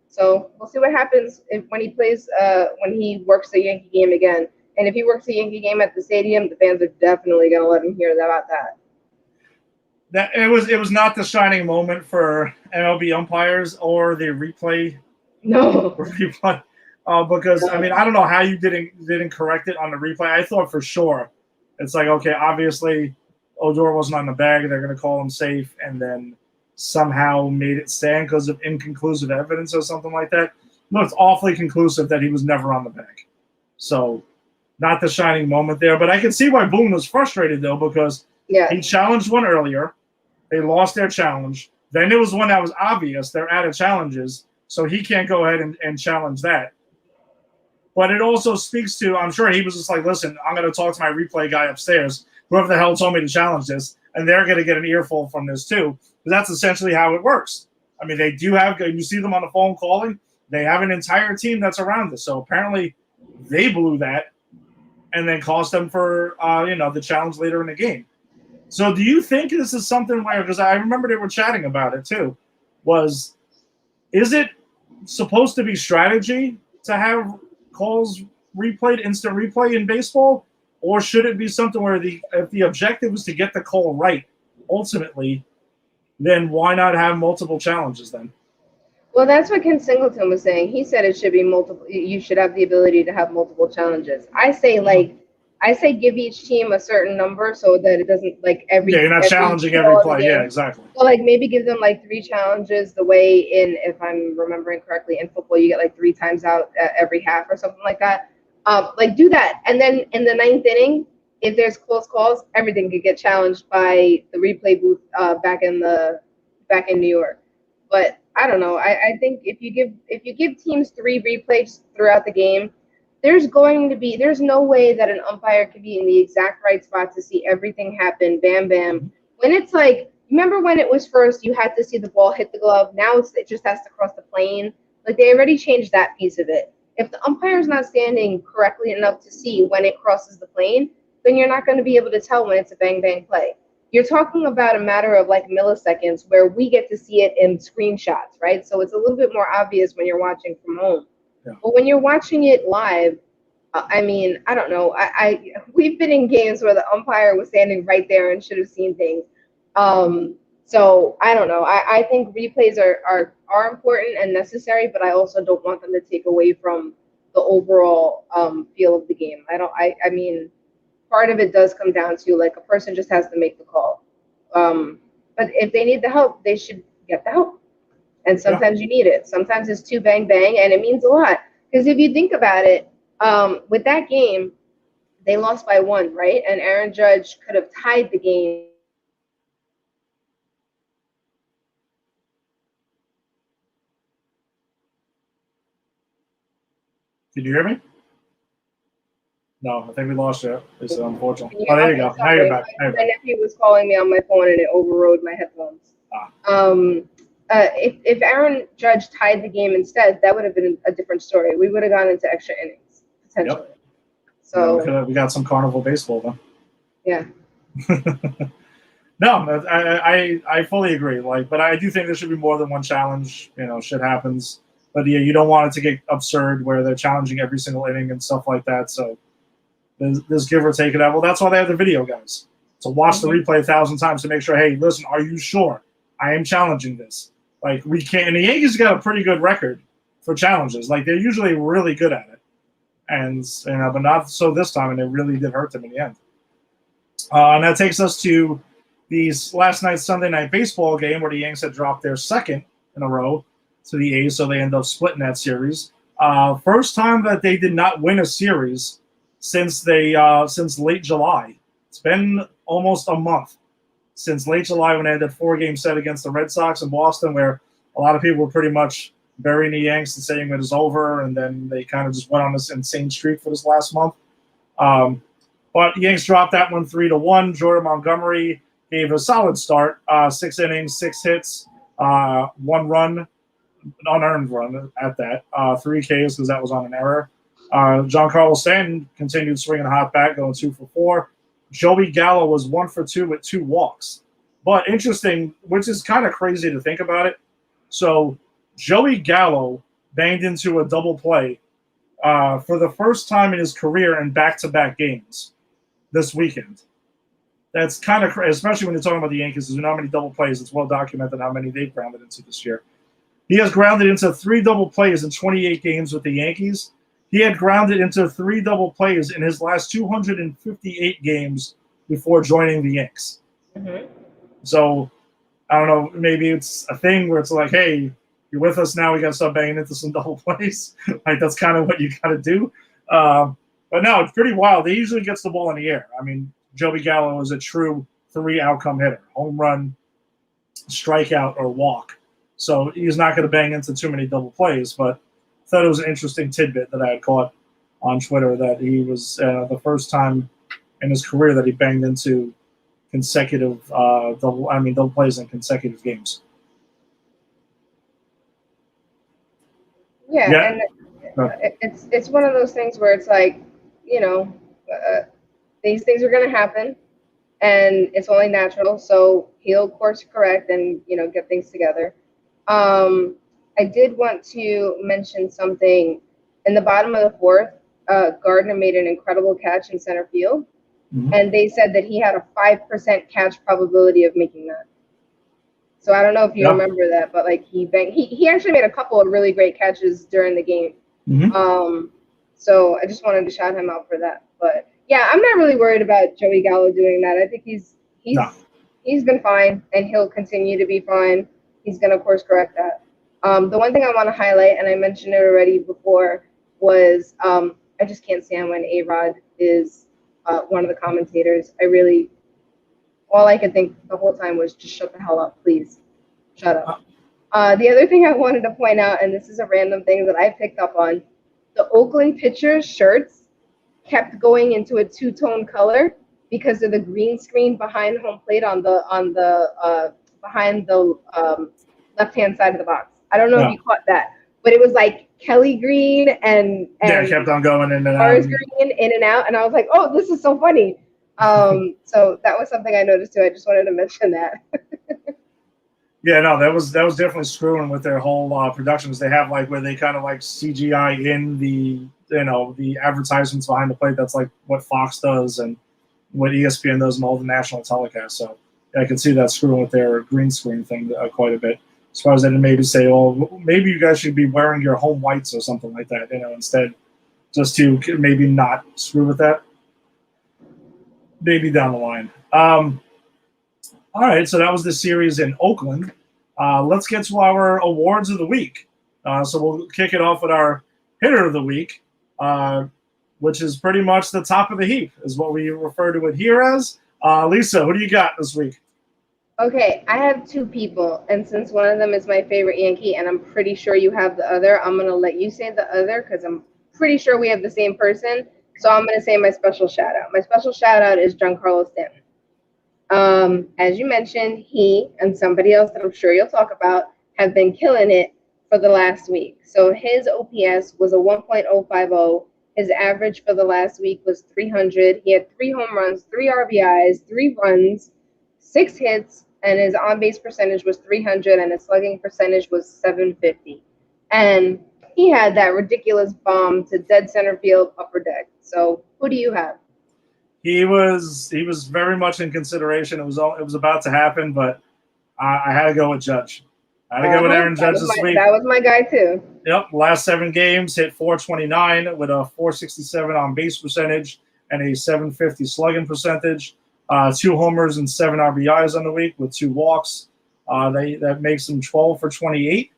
[SPEAKER 2] So we'll see what happens when he works the Yankee game again. And if he works the Yankee game at the stadium, the fans are definitely going to let him hear about that.
[SPEAKER 1] That it was not the shining moment for MLB umpires or the replay.
[SPEAKER 2] No.
[SPEAKER 1] Because I mean, I don't know how you didn't correct it on the replay. I thought for sure it's like, okay, obviously Odor wasn't on the bag. They're going to call him safe, and then somehow made it stand because of inconclusive evidence or something like that. No, it's awfully conclusive that he was never on the bag. So not the shining moment there. But I can see why Boone was frustrated, though, because he challenged one earlier. They lost their challenge. Then it was one that was obvious. They're out of challenges, so he can't go ahead and challenge that. But it also speaks to, I'm sure he was just like, listen, I'm going to talk to my replay guy upstairs, whoever the hell told me to challenge this, and they're going to get an earful from this too. But that's essentially how it works. I mean, they do have, you see them on the phone calling, they have an entire team that's around this. So apparently they blew that and then cost them for, the challenge later in the game. So do you think this is something where, because I remember they were chatting about it too, is it supposed to be strategy to have calls replayed, instant replay in baseball? Or should it be something where if the objective was to get the call right, ultimately, then why not have multiple challenges then?
[SPEAKER 2] Well, that's what Ken Singleton was saying. He said it should be multiple. You should have the ability to have multiple challenges. I say give each team a certain number so that it doesn't like every.
[SPEAKER 1] Yeah, you're not challenging every play. Yeah, exactly.
[SPEAKER 2] So like maybe give them like 3 challenges the way if I'm remembering correctly, in football you get like 3 times out every half or something like that. Like do that, and then in the 9th inning, if there's close calls, everything could get challenged by the replay booth back in New York. But I don't know. I think if you give teams 3 replays throughout the game, there's no way that an umpire could be in the exact right spot to see everything happen. Bam, bam. When it's like, remember when it was first, you had to see the ball hit the glove. Now it just has to cross the plane. Like they already changed that piece of it. If the umpire's not standing correctly enough to see when it crosses the plane, then you're not going to be able to tell when it's a bang, bang play. You're talking about a matter of like milliseconds where we get to see it in screenshots, right? So it's a little bit more obvious when you're watching from home. Yeah. But when you're watching it live, I mean, I don't know. We've been in games where the umpire was standing right there and should have seen things. So I don't know. I think replays are important and necessary, but I also don't want them to take away from the overall feel of the game. I mean, part of it does come down to like a person just has to make the call. But if they need the help, they should get the help. And sometimes you need it. Sometimes it's 2 bang bang, and it means a lot. Because if you think about it, with that game, they lost by 1, right? And Aaron Judge could have tied the game.
[SPEAKER 1] Did you hear me? No, I think we lost you. It's unfortunate. Oh, there you go. Now you're back.
[SPEAKER 2] My nephew was calling me on my phone, and it overrode my headphones. if Aaron Judge tied the game instead, that would have been a different story. We would have gone into extra innings potentially.
[SPEAKER 1] Yep.
[SPEAKER 2] So
[SPEAKER 1] yeah, we got some carnival baseball then.
[SPEAKER 2] Yeah.
[SPEAKER 1] No, I fully agree. But I do think there should be more than one challenge. Shit happens. But yeah, you don't want it to get absurd where they're challenging every single inning and stuff like that. So there's give or take it out. Well, that's why they have the video guys. So watch the replay 1,000 times to make sure, hey, listen, are you sure? I am challenging this. We can't. And the Yankees got a pretty good record for challenges. They're usually really good at it. And but not so this time, and it really did hurt them in the end. And that takes us to last night's Sunday Night Baseball game where the Yanks had dropped their second in a row to the A's, so they end up splitting that series. First time that they did not win a series since late July. It's been almost a month since late July when they had that 4-game set against the Red Sox in Boston, where a lot of people were pretty much burying the Yanks and saying it was over, and then they kind of just went on this insane streak for this last month. But the Yanks dropped that one 3-1. Jordan Montgomery gave a solid start, 6 innings, 6 hits, 1 run, unearned run at that, 3 Ks because that was on an error. Giancarlo Stanton continued swinging a hot bat, going 2 for 4. Joey Gallo was 1 for 2 with 2 walks. But interesting, which is kind of crazy to think about it. So Joey Gallo banged into a double play for the first time in his career in back-to-back games this weekend. That's kind of crazy, especially when you're talking about the Yankees. There's how many double plays. It's well documented how many they've grounded into this year. He has grounded into 3 double plays in 28 games with the Yankees. He had grounded into 3 double plays in his last 258 games before joining the Yanks.
[SPEAKER 2] Mm-hmm.
[SPEAKER 1] So, I don't know, maybe it's a thing where it's like, hey, you're with us now, we got to start banging into some double plays. That's kind of what you got to do. But no, it's pretty wild. He usually gets the ball in the air. I mean, Joey Gallo is a true 3-outcome hitter. Home run, strikeout, or walk. So he's not going to bang into too many double plays, but I thought it was an interesting tidbit that I had caught on Twitter that he was the first time in his career that he banged into consecutive double plays in consecutive games.
[SPEAKER 2] Yeah. And it's one of those things where it's like, these things are going to happen, and it's only natural. So he'll course correct and get things together. I did want to mention something in the bottom of the 4th. Gardner made an incredible catch in center field, and they said that he had a 5% catch probability of making that. So I don't know if you remember that, but he actually made a couple of really great catches during the game.
[SPEAKER 1] Mm-hmm.
[SPEAKER 2] So I just wanted to shout him out for that. But yeah, I'm not really worried about Joey Gallo doing that. I think he's been fine, and he'll continue to be fine. He's going to course correct that. The one thing I want to highlight, and I mentioned it already before, was I just can't stand when A-Rod is one of the commentators. All I could think the whole time was just shut the hell up, please. Shut up. The other thing I wanted to point out, and this is a random thing that I picked up on, the Oakland pitchers' shirts kept going into a 2-tone color because of the green screen behind home plate on the behind the left-hand side of the box. I don't know if you caught that, but it was like Kelly green and
[SPEAKER 1] it kept on going in and out.
[SPEAKER 2] Forest green in and out, and I was like, oh, this is so funny. So that was something I noticed too. I just wanted to mention that.
[SPEAKER 1] Yeah, no, that was definitely screwing with their whole productions. They have where they kind of CGI in the advertisements behind the plate. That's what Fox does and what ESPN does in all the national telecasts. So I can see that screwing with their green screen thing quite a bit. As far as they maybe say, well, maybe you guys should be wearing your home whites or something like that, instead, just to maybe not screw with that. Maybe down the line. All right, so that was the series in Oakland. Let's get to our awards of the week. So we'll kick it off with our hitter of the week, which is pretty much the top of the heap, is what we refer to it here as. Lisa, who do you got this week?
[SPEAKER 2] Okay, I have 2 people, and since one of them is my favorite Yankee, and I'm pretty sure you have the other, I'm going to let you say the other because I'm pretty sure we have the same person. So I'm going to say my special shout-out. My special shout-out is Giancarlo Stanton. As you mentioned, he and somebody else that I'm sure you'll talk about have been killing it for the last week. So his OPS was a 1.050. His average for the last week was 300. He had 3 home runs, 3 RBIs, 3 runs, 6 hits, and his on-base percentage was 300, and his slugging percentage was 750. And he had that ridiculous bomb to dead center field upper deck. So who do you have?
[SPEAKER 1] He was very much in consideration. It was about to happen, but I had to go with Judge. I had to go with Aaron Judge this week.
[SPEAKER 2] That was my guy too.
[SPEAKER 1] Yep, last 7 games hit 429 with a 467 on base percentage and a 750 slugging percentage. 2 homers and 7 RBIs on the week with 2 walks. That makes him 12 for 28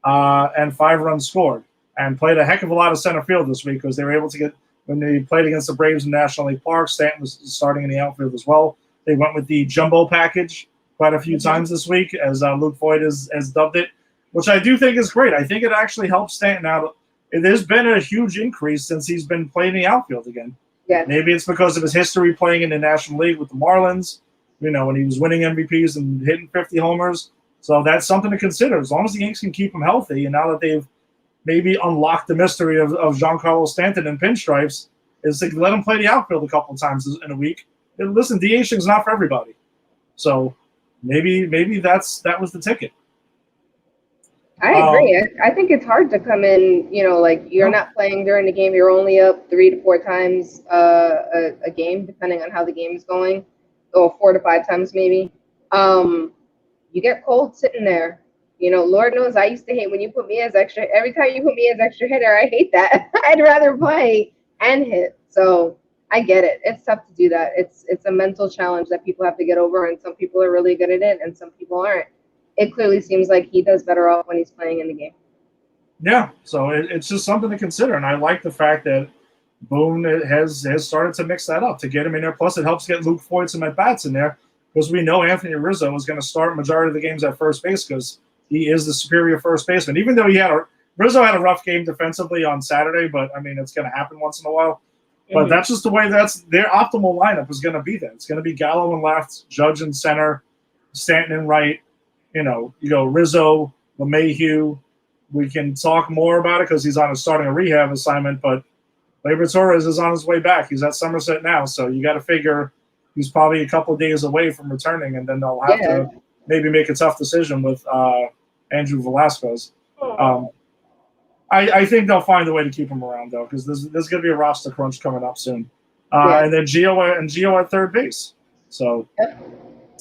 [SPEAKER 1] and 5 runs scored. And played a heck of a lot of center field this week because they were able to get, when they played against the Braves in National League Park, Stanton was starting in the outfield as well. They went with the jumbo package quite a few times this week, as Luke Voigt has dubbed it, which I do think is great. I think it actually helps Stanton out. There's been a huge increase since he's been playing the outfield again.
[SPEAKER 2] Yes.
[SPEAKER 1] Maybe it's because of his history playing in the National League with the Marlins, when he was winning MVPs and hitting 50 homers. So that's something to consider. As long as the Yanks can keep him healthy, and now that they've maybe unlocked the mystery of Giancarlo Stanton and pinstripes, is to let him play the outfield a couple of times in a week. And listen, DHing is not for everybody. So maybe that was the ticket.
[SPEAKER 2] I agree. I think it's hard to come in, you're not playing during the game. You're only up 3 to 4 times a game, depending on how the game is going, or 4 to 5 times maybe. You get cold sitting there. Lord knows I used to hate when you put me as extra. Every time you put me as extra hitter, I hate that. I'd rather play and hit. So I get it. It's tough to do that. It's a mental challenge that people have to get over, and some people are really good at it, and some people aren't. It clearly seems like he does better off when he's playing in the game.
[SPEAKER 1] Yeah, so it's just something to consider, and I like the fact that Boone has started to mix that up to get him in there. Plus, it helps get Luke Voigt some at-bats in there because we know Anthony Rizzo is going to start majority of the games at first base because he is the superior first baseman. Even though Rizzo had a rough game defensively on Saturday, but, it's going to happen once in a while. But that's just the way their optimal lineup is going to be there. It's going to be Gallo in left, Judge in center, Stanton in right. You go Rizzo, LeMahieu. We can talk more about it because he's starting a rehab assignment, but Gleyber Torres is on his way back. He's at Somerset now, so you got to figure he's probably a couple of days away from returning, and then they'll have to maybe make a tough decision with Andrew Velasquez. I think they'll find a way to keep him around, though, because there's going to be a roster crunch coming up soon. And then Gio at third base. So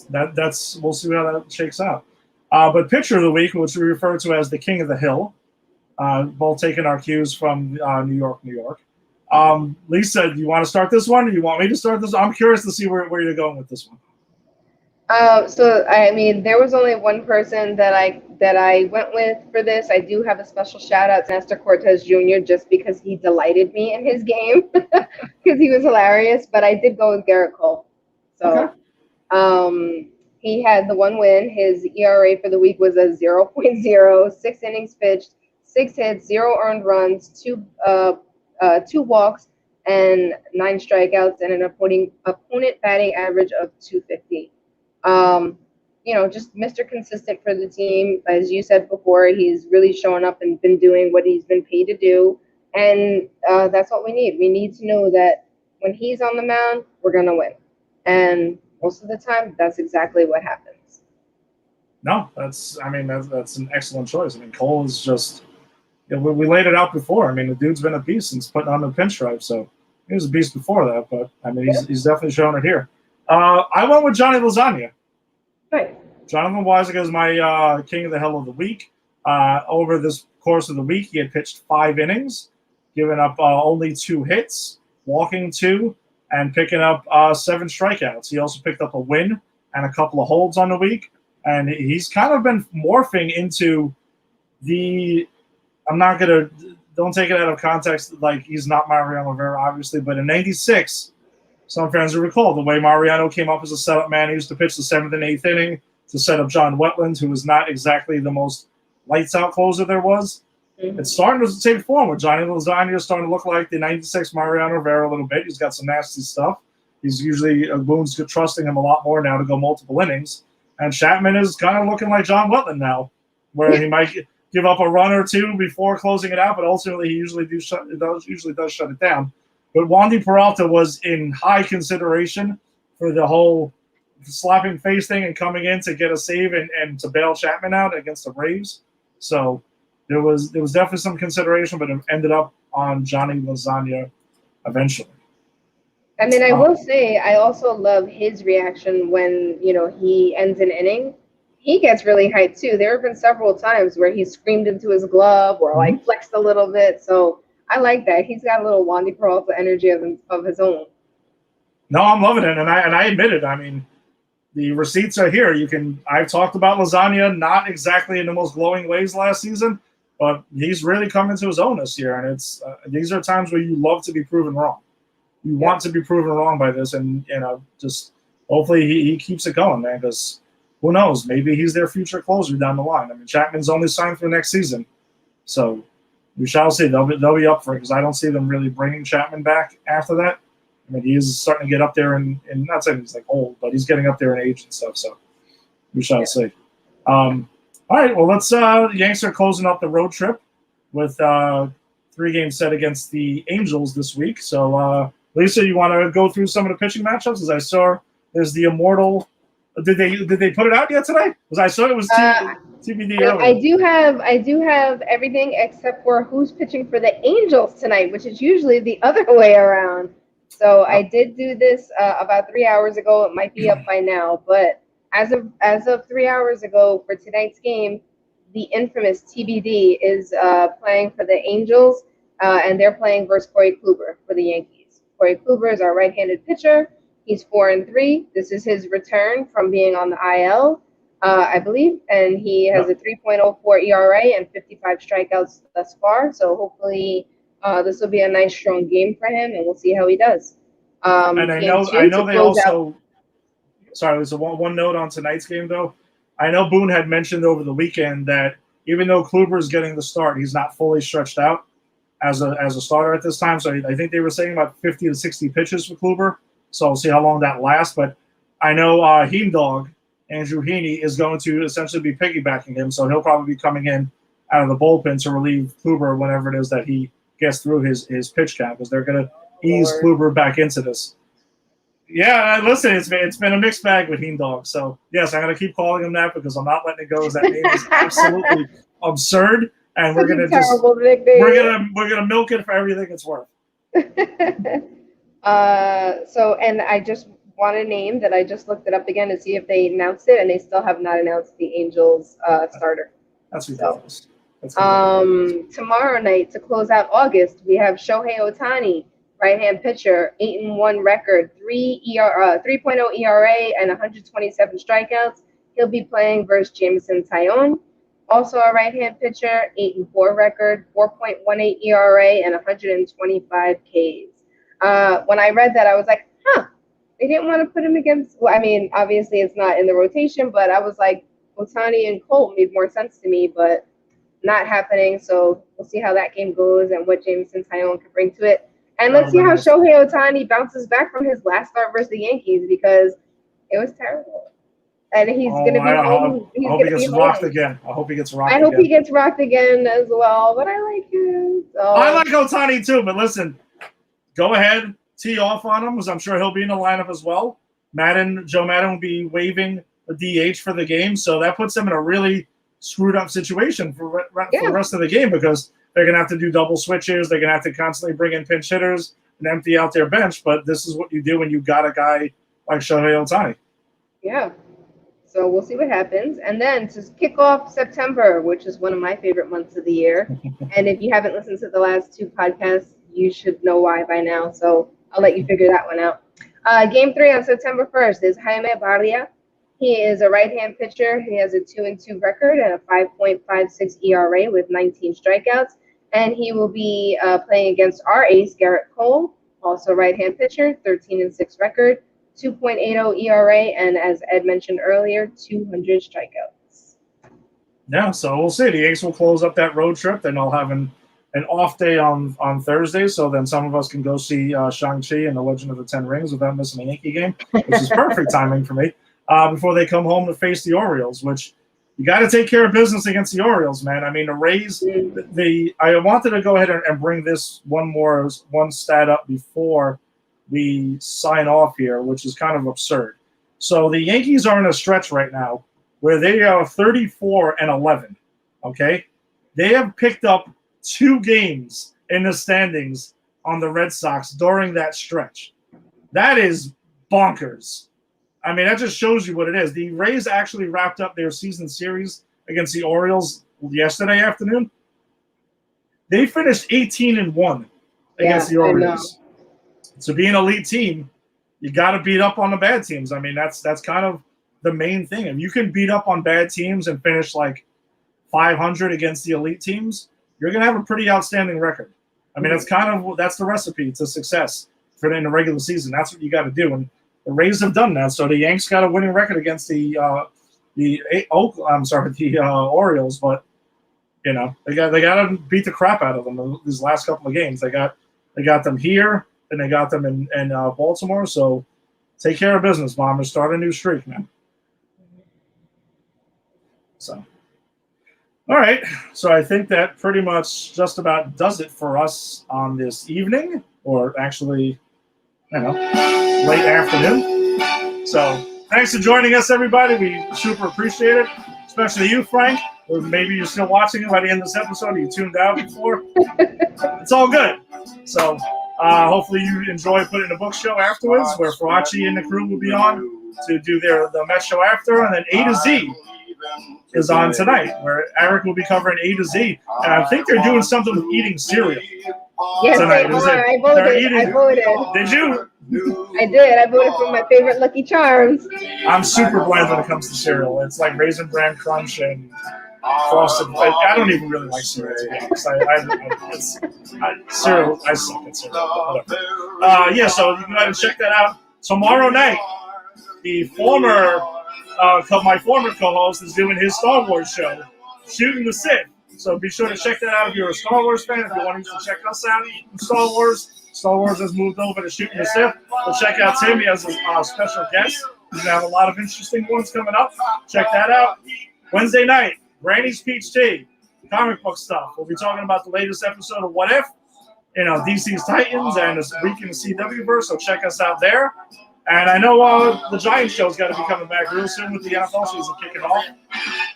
[SPEAKER 1] that's we'll see how that shakes out. But pitcher of the week, which we refer to as the King of the Hill, both taking our cues from New York. Lisa, do you want to start this one, or do you want me to start this? I'm curious to see where you're going with this one.
[SPEAKER 2] There was only one person that I went with for this. I do have a special shout out to Nestor Cortez Jr. just because he delighted me in his game because he was hilarious. But I did go with Garrett Cole. So, he had the 1 win. His ERA for the week was a 0.0, 6 innings pitched, 6 hits, 0 earned runs, 2 walks, and 9 strikeouts, and an opponent batting average of 250. Just Mr. Consistent for the team. As you said before, he's really showing up and been doing what he's been paid to do. And that's what we need. We need to know that when he's on the mound, we're going to win. And most of the time, that's exactly what happens.
[SPEAKER 1] No, that's an excellent choice. Cole is just, we laid it out before. The dude's been a beast since putting on the pinstripe. So he was a beast before that, but he's definitely showing it here. I went with Johnny Lasagna.
[SPEAKER 2] Right.
[SPEAKER 1] Jonathan Weisiger is my King of the Hill of the week. Over this course of the week, he had pitched 5 innings, giving up only 2 hits, walking 2, and picking up 7 strikeouts. He also picked up a win and a couple of holds on the week. And he's kind of been morphing into don't take it out of context, like he's not Mariano Rivera, obviously, but in 96, some fans will recall the way Mariano came up as a setup man. He used to pitch the 7th and 8th inning to set up John Wetland, who was not exactly the most lights-out closer there was. It's starting to take form with Johnny Lasagna starting to look like the 96 Mariano Rivera a little bit. He's got some nasty stuff. He's usually Boone's trusting him a lot more now to go multiple innings. And Chapman is kind of looking like John Wetland now. where he might give up a run or two before closing it out, but ultimately he usually does shut it down. But Wandy Peralta was in high consideration for the whole slapping face thing and coming in to get a save and to bail Chapman out against the Braves. So there was definitely some consideration, but it ended up on Johnny Lasagna eventually.
[SPEAKER 2] I mean, I will say I also love his reaction when, he ends an inning. He gets really hyped too. There have been several times where he screamed into his glove or like flexed a little bit. So I like that. He's got a little Wandy Peralta energy of his own.
[SPEAKER 1] No, I'm loving it, and I admit it. I mean, the receipts are here. I've talked about Lasagna not exactly in the most glowing ways last season, but he's really come into his own this year. And it's these are times where you love to be proven wrong. You want to be proven wrong by this, and just hopefully he keeps it going, man. Because who knows? Maybe he's their future closer down the line. I mean, Chapman's only signed for next season, so we shall see. They'll be up for it because I don't see them really bringing Chapman back after that. I mean, he's starting to get up there, and not saying he's like old, but he's getting up there in age and stuff. So we shall see. All right, well, let's. The Yanks are closing up the road trip with 3 games set against the Angels this week. So, Lisa, you want to go through some of the pitching matchups? As I saw, there's the immortal. Did they put it out yet today? Because I saw it was TBD earlier.
[SPEAKER 2] I do have everything except for who's pitching for the Angels tonight, which is usually the other way around. So I did do this about 3 hours ago. It might be up by now, but as of 3 hours ago for tonight's game, the infamous TBD is playing for the Angels, and they're playing versus Corey Kluber for the Yankees. Corey Kluber is our right-handed pitcher. He's 4-3. This is his return from being on the IL, I believe, and he has a 3.04 ERA and 55 strikeouts thus far. So hopefully this will be a nice, strong game for him, and we'll see how he does.
[SPEAKER 1] And I know they also. Sorry, there's one note on tonight's game though. I know Boone had mentioned over the weekend that even though Kluber is getting the start, he's not fully stretched out as a starter at this time. So I think they were saying about 50 to 60 pitches for Kluber. So we'll see how long that lasts. But I know Heendog, Andrew Heaney, is going to essentially be piggybacking him. So he'll probably be coming in out of the bullpen to relieve Kluber whenever it is that he gets through his pitch count, because they're going to ease Kluber back into this. Yeah, listen, it's been a mixed bag with Heendog. So, yes, I'm going to keep calling him that because I'm not letting it go, as that name is absolutely absurd. And we're going to milk it for everything it's worth.
[SPEAKER 2] And I just want to name that I just looked it up again to see if they announced it, and they still have not announced the Angels starter.
[SPEAKER 1] That's ridiculous.
[SPEAKER 2] Tomorrow night, to close out August, we have Shohei Ohtani, right-hand pitcher, 8-1 record, 3.0 ERA, and 127 strikeouts. He'll be playing versus Jameson Taillon. Also a right-hand pitcher, 8-4 record, 4.18 ERA, and 125 Ks. When I read that, I was like, they didn't want to put him against. Well, I mean, obviously it's not in the rotation, but I was like, Ohtani and Colt made more sense to me, but not happening. So we'll see how that game goes and what Jameson Taillon can bring to it. And let's see how Shohei Ohtani bounces back from his last start versus the Yankees, because it was terrible. And he's going to be home.
[SPEAKER 1] I hope he gets rocked again. I hope he gets
[SPEAKER 2] rocked again as well, but I like him. So.
[SPEAKER 1] I like Ohtani too, but listen, go ahead, tee off on him, because I'm sure he'll be in the lineup as well. Joe Madden will be waiving the DH for the game, so that puts them in a really screwed up situation for the rest of the game, because they're going to have to do double switches. They're going to have to constantly bring in pinch hitters and empty out their bench. But this is what you do when you got a guy like Shohei Ohtani.
[SPEAKER 2] Yeah. So we'll see what happens. And then to kick off September, which is one of my favorite months of the year. And if you haven't listened to the last 2 podcasts, you should know why by now. So I'll let you figure that one out. Game 3 on September 1st is Jaime Barria. He is a right-hand pitcher. He has a 2-2 record and a 5.56 ERA with 19 strikeouts. And he will be playing against our ace, Garrett Cole, also right-hand pitcher, 13-6 record, 2.80 ERA, and as Ed mentioned earlier, 200 strikeouts.
[SPEAKER 1] Yeah, so we'll see. The Yanks will close up that road trip. Then I'll have an off day on Thursday, so then some of us can go see Shang-Chi and the Legend of the Ten Rings without missing a Yankee game, which is perfect timing for me. Before they come home to face the Orioles, which you got to take care of business against the Orioles, man. I mean, the Rays. I wanted to go ahead and bring this one stat up before we sign off here, which is kind of absurd. So the Yankees are in a stretch right now where they are 34-11. Okay, they have picked up 2 games in the standings on the Red Sox during that stretch. That is bonkers. I mean, that just shows you what it is. The Rays actually wrapped up their season series against the Orioles yesterday afternoon. They finished 18-1 against the Orioles. To be an elite team, you got to beat up on the bad teams. I mean, that's kind of the main thing. If you can beat up on bad teams and finish like 500 against the elite teams, you're going to have a pretty outstanding record. I mean, that's the recipe to success for in the regular season. That's what you got to do. And the Rays have done that. So the Yanks got a winning record against the Orioles, but you know they got to beat the crap out of them these last couple of games. They got them here and they got them in Baltimore. So take care of business, Bombers. Start a new streak, man. So. All right, so I think that pretty much just about does it for us on this evening, or actually, late afternoon. So thanks for joining us, everybody. We super appreciate it, especially you, Frank. Or maybe you're still watching it by the end of this episode, or you tuned out before. It's all good. So hopefully you enjoy putting the book show afterwards, where Farachi and the crew will be on to do the Met show after, and then A to Z is on tonight, where Eric will be covering A to Z. And I think they're doing something with eating cereal.
[SPEAKER 2] Yes,
[SPEAKER 1] tonight.
[SPEAKER 2] I voted. I voted.
[SPEAKER 1] Did you?
[SPEAKER 2] I did. I voted for my favorite Lucky Charms.
[SPEAKER 1] I'm super bland when it comes to cereal. It's like Raisin Bran Crunch and Frosted. I don't even really like cereal, to be honest. Cereal, I suck at cereal, but whatever. Yeah, so you can go ahead and check that out. Tomorrow night, my former co-host is doing his Star Wars show, Shooting the Sith. So be sure to check that out if you're a Star Wars fan. If you want to check us out in Star Wars has moved over to Shooting the Sith. So check out Tim. He has a special guest. He's going to have a lot of interesting ones coming up. Check that out. Wednesday night, Granny's Peach Tea, comic book stuff. We'll be talking about the latest episode of What If, DC's Titans, and this week in the CW-verse. So check us out there. And I know the Giants show's got to be coming back real soon with the NFL season kicking off.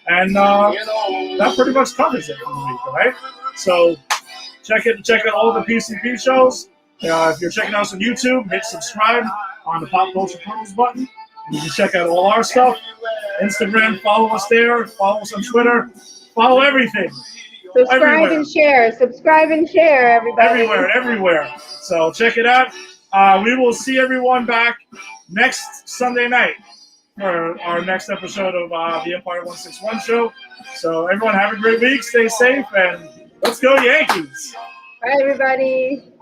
[SPEAKER 1] And that pretty much covers it for the week, all right? So check out all the PCP shows. If you're checking us on YouTube, hit subscribe on the Pop Culture Pros button. You can check out all our stuff. Instagram, follow us there. Follow us on Twitter. Follow everything.
[SPEAKER 2] Subscribe and share, everybody.
[SPEAKER 1] Everywhere. So check it out. We will see everyone back next Sunday night for our next episode of the Empire 161 show. So everyone have a great week. Stay safe, and let's go Yankees.
[SPEAKER 2] Bye, everybody.